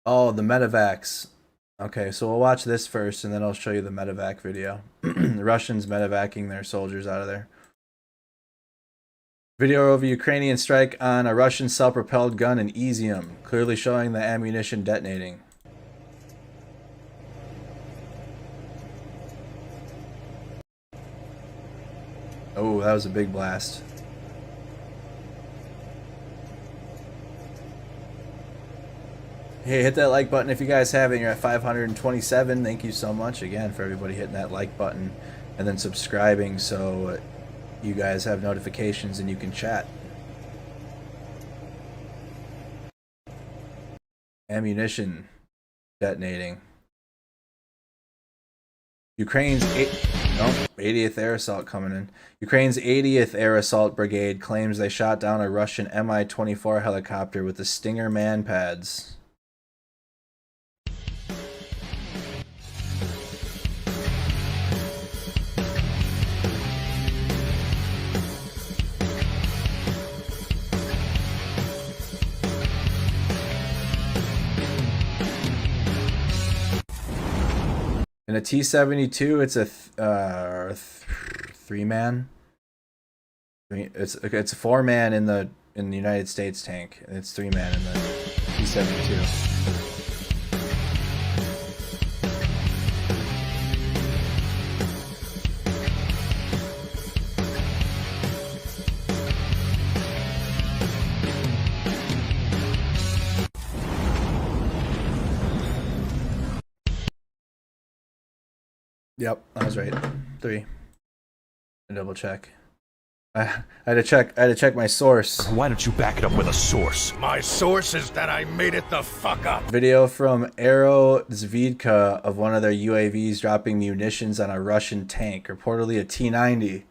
Oh, the medevacs. Okay, so we'll watch this first, and then I'll show you the medevac video. The Russians medevacing their soldiers out of there. Video of a Ukrainian strike on a Russian self-propelled gun in Izium, clearly showing the ammunition detonating. Oh, that was a big blast. Hey, hit that like button if you guys haven't. You're at 527. Thank you so much again for everybody hitting that like button and then subscribing so you guys have notifications and you can chat. Ammunition detonating. Ukraine's 80th Air Assault coming in. Ukraine's 80th Air Assault Brigade claims they shot down a Russian Mi-24 helicopter with the Stinger man pads. In a T-72, it's a three-man. It's a 4-man in the United States tank. It's 3-man in the T-72. Yep, I was right. 3. Double check. I had to check my source. Why don't you back it up with a source? My source is that I made it the fuck up. Video from Azovstal of one of their UAVs dropping munitions on a Russian tank, reportedly a T-90.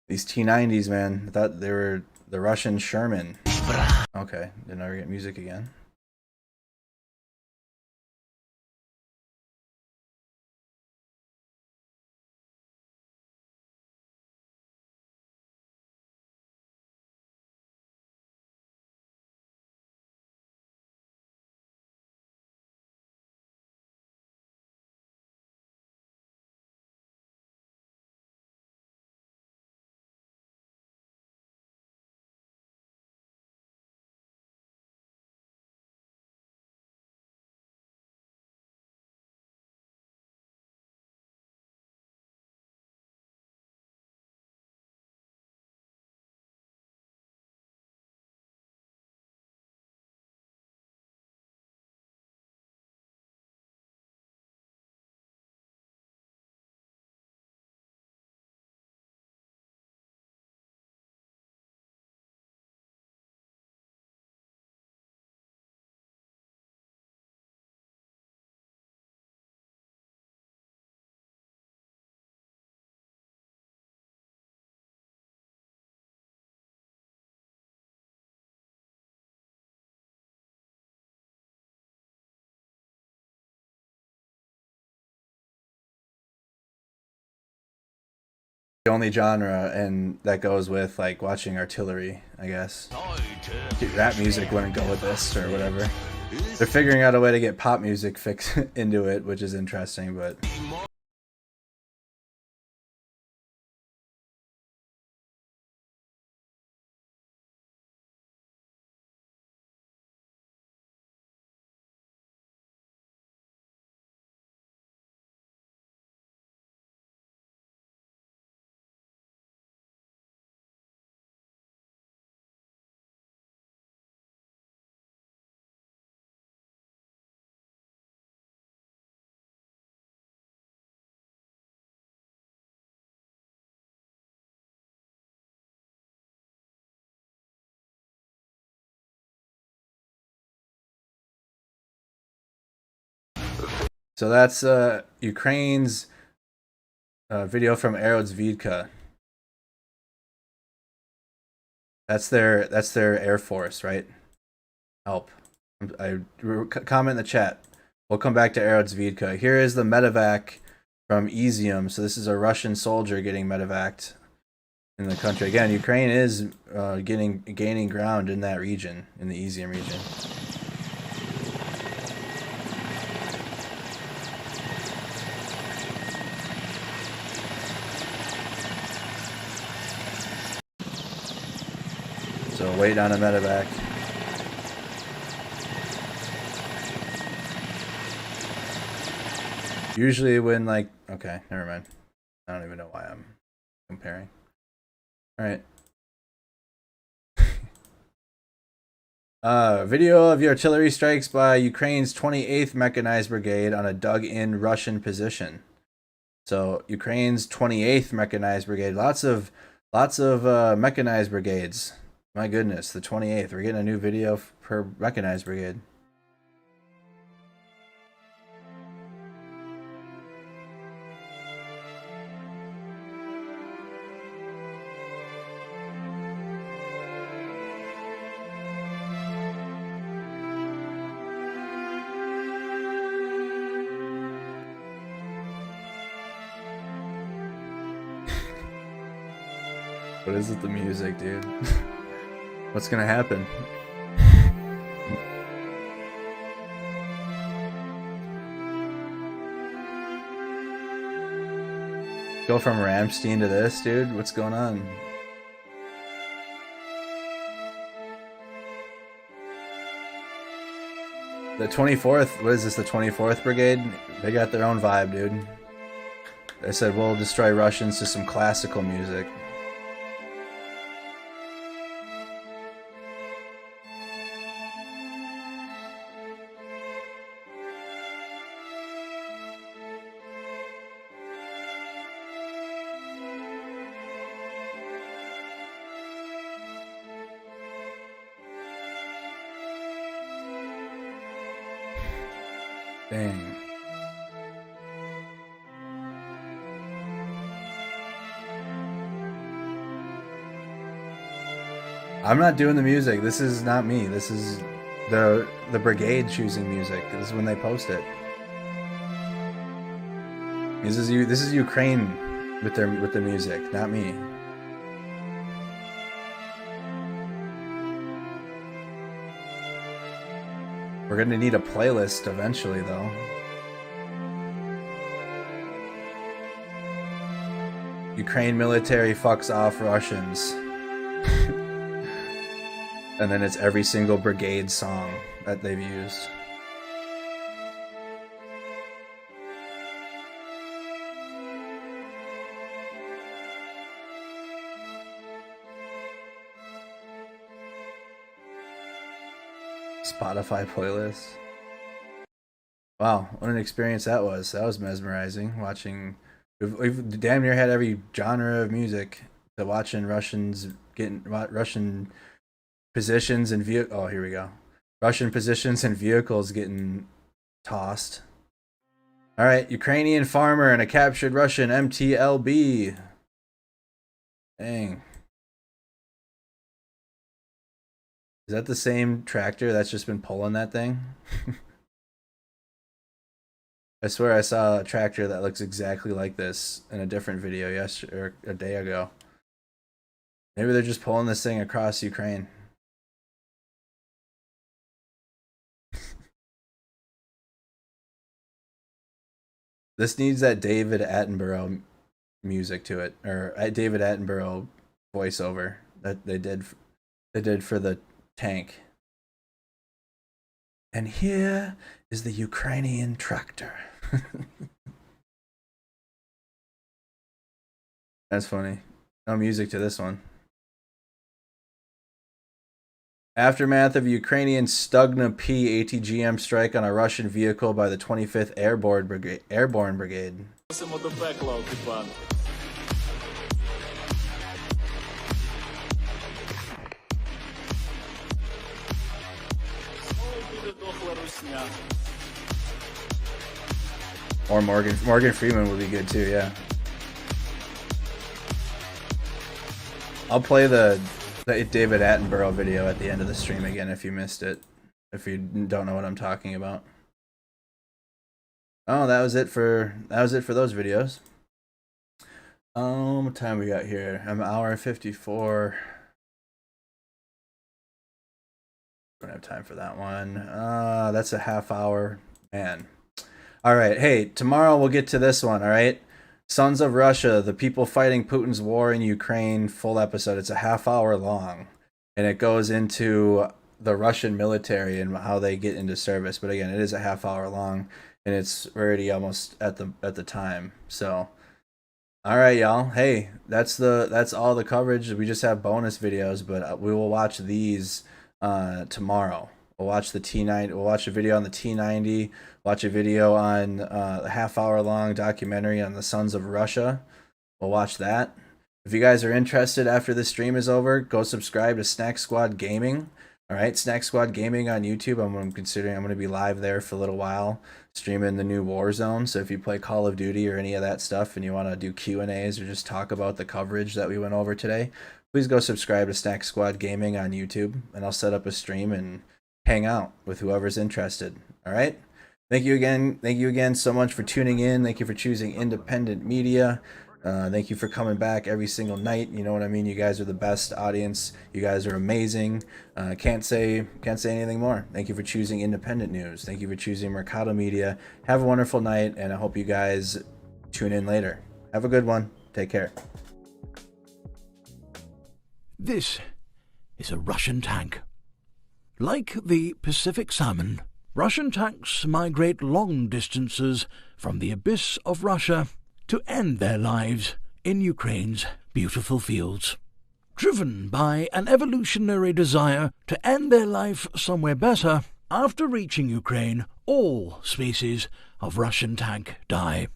These T-90s, man, I thought they were the Russian Sherman. Okay, didn't ever get music again. The only genre, and that goes with like watching artillery, I guess. Dude, rap music wouldn't go with this or whatever. They're figuring out a way to get pop music fixed into it, which is interesting, but so that's Ukraine's video from Azovstal. That's their air force, right? Help. Comment in the chat. We'll come back to Azovstal. Here is the medevac from Izium. So this is a Russian soldier getting medevaced in the country. Again, Ukraine is gaining ground in that region, in the Izium region. So wait on a medevac. Usually when like, okay, never mind. I don't even know why I'm comparing. All right. Video of the artillery strikes by Ukraine's 28th Mechanized Brigade on a dug-in Russian position. So Ukraine's 28th Mechanized Brigade, lots of mechanized brigades. My goodness, the 28th. We're getting a new video per mechanized brigade. What is it, the music, dude? What's gonna happen? Go from Ramstein to this, dude? What's going on? The 24th, what is this, the 24th Brigade? They got their own vibe, dude. They said, we'll destroy Russians to some classical music. Dang. I'm not doing the music. This is not me. This is the brigade choosing music. This is when they post it. This is Ukraine with the music, not me. We're gonna need a playlist eventually, though. Ukraine military fucks off Russians. And then it's every single brigade song that they've used. Spotify playlist. Wow, what an experience that was. That was mesmerizing. Watching, we've damn near had every genre of music. To watching Russians getting Russian positions and oh, here we go. Russian positions and vehicles getting tossed. All right, Ukrainian farmer and a captured Russian MTLB. Dang. Is that the same tractor that's just been pulling that thing? I swear I saw a tractor that looks exactly like this in a different video yesterday or a day ago. Maybe they're just pulling this thing across Ukraine. This needs that David Attenborough music to it, or David Attenborough voiceover that they did for the tank. And here is the Ukrainian tractor. That's funny. No music to this one. Aftermath of Ukrainian Stugna P ATGM strike on a Russian vehicle by the 25th Airborne Brigade. Or Morgan Freeman would be good too, yeah. I'll play the David Attenborough video at the end of the stream again if you missed it. If you don't know what I'm talking about. Oh, that was it for those videos. What time we got here? I'm hour 54. Don't have time for that one. That's a half hour. Man. Alright, hey, tomorrow we'll get to this one, alright? Sons of Russia, the people fighting Putin's war in Ukraine, full episode. It's a half hour long. And it goes into the Russian military and how they get into service. But again, it is a half hour long. And it's already almost at the time. So, alright, y'all. Hey, that's all the coverage. We just have bonus videos, but we will watch these tomorrow. We'll watch the T90. We'll watch a video on the T90. Watch a video on a half-hour-long documentary on the Sons of Russia. We'll watch that. If you guys are interested after this stream is over, go subscribe to Snack Squad Gaming. All right, Snack Squad Gaming on YouTube. I'm considering I'm going to be live there for a little while, streaming the new Warzone. So if you play Call of Duty or any of that stuff, and you want to do Q&As or just talk about the coverage that we went over today, please go subscribe to Snack Squad Gaming on YouTube, and I'll set up a stream and hang out with whoever's interested. All right. Thank you again so much for tuning in. Thank you for choosing independent media. Thank you for coming back every single night. You know what I mean? You guys are the best audience. You guys are amazing. Can't say anything more. Thank you for choosing independent news. Thank you for choosing Mercado Media. Have a wonderful night, and I hope you guys tune in later. Have a good one. Take care. This is a Russian tank. Like the Pacific salmon, Russian tanks migrate long distances from the abyss of Russia to end their lives in Ukraine's beautiful fields. Driven by an evolutionary desire to end their life somewhere better, after reaching Ukraine, all species of Russian tank die.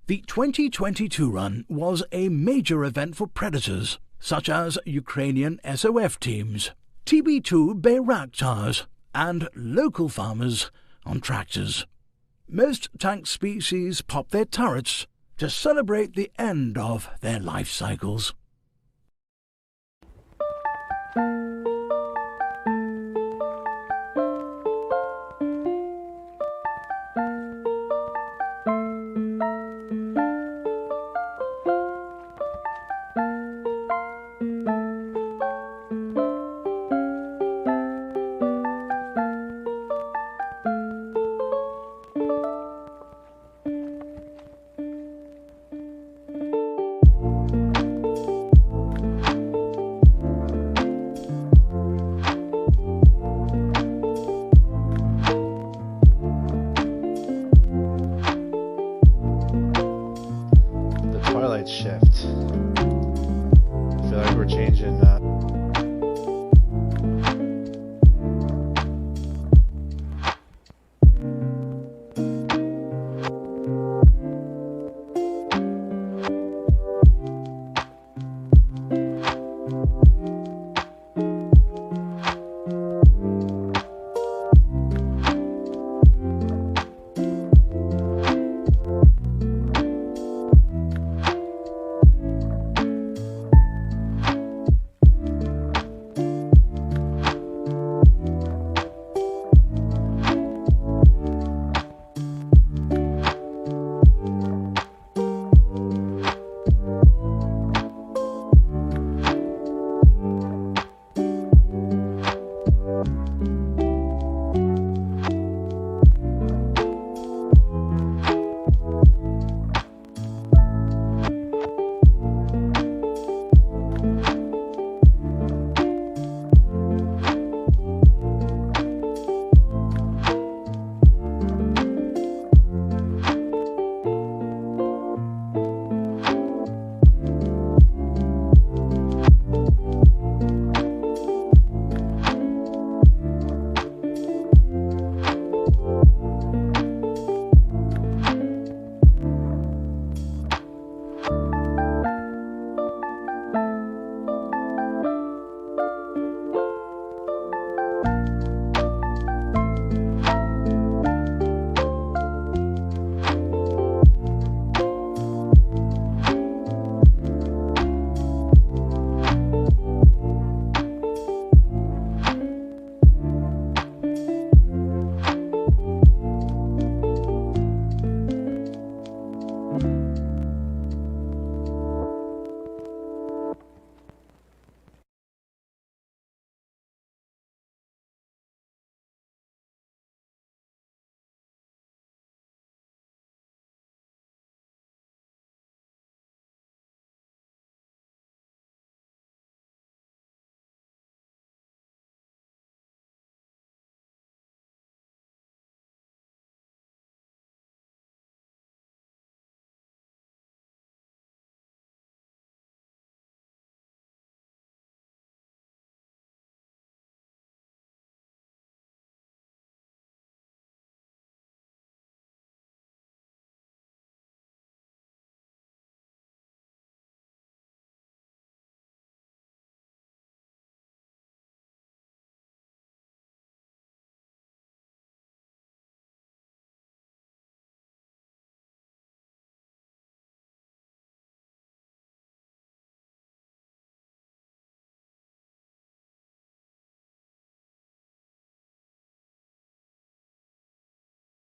The 2022 run was a major event for predators, such as Ukrainian SOF teams, TB2 Bayraktars, and local farmers on tractors. most tank species pop their turrets to celebrate the end of their life cycles.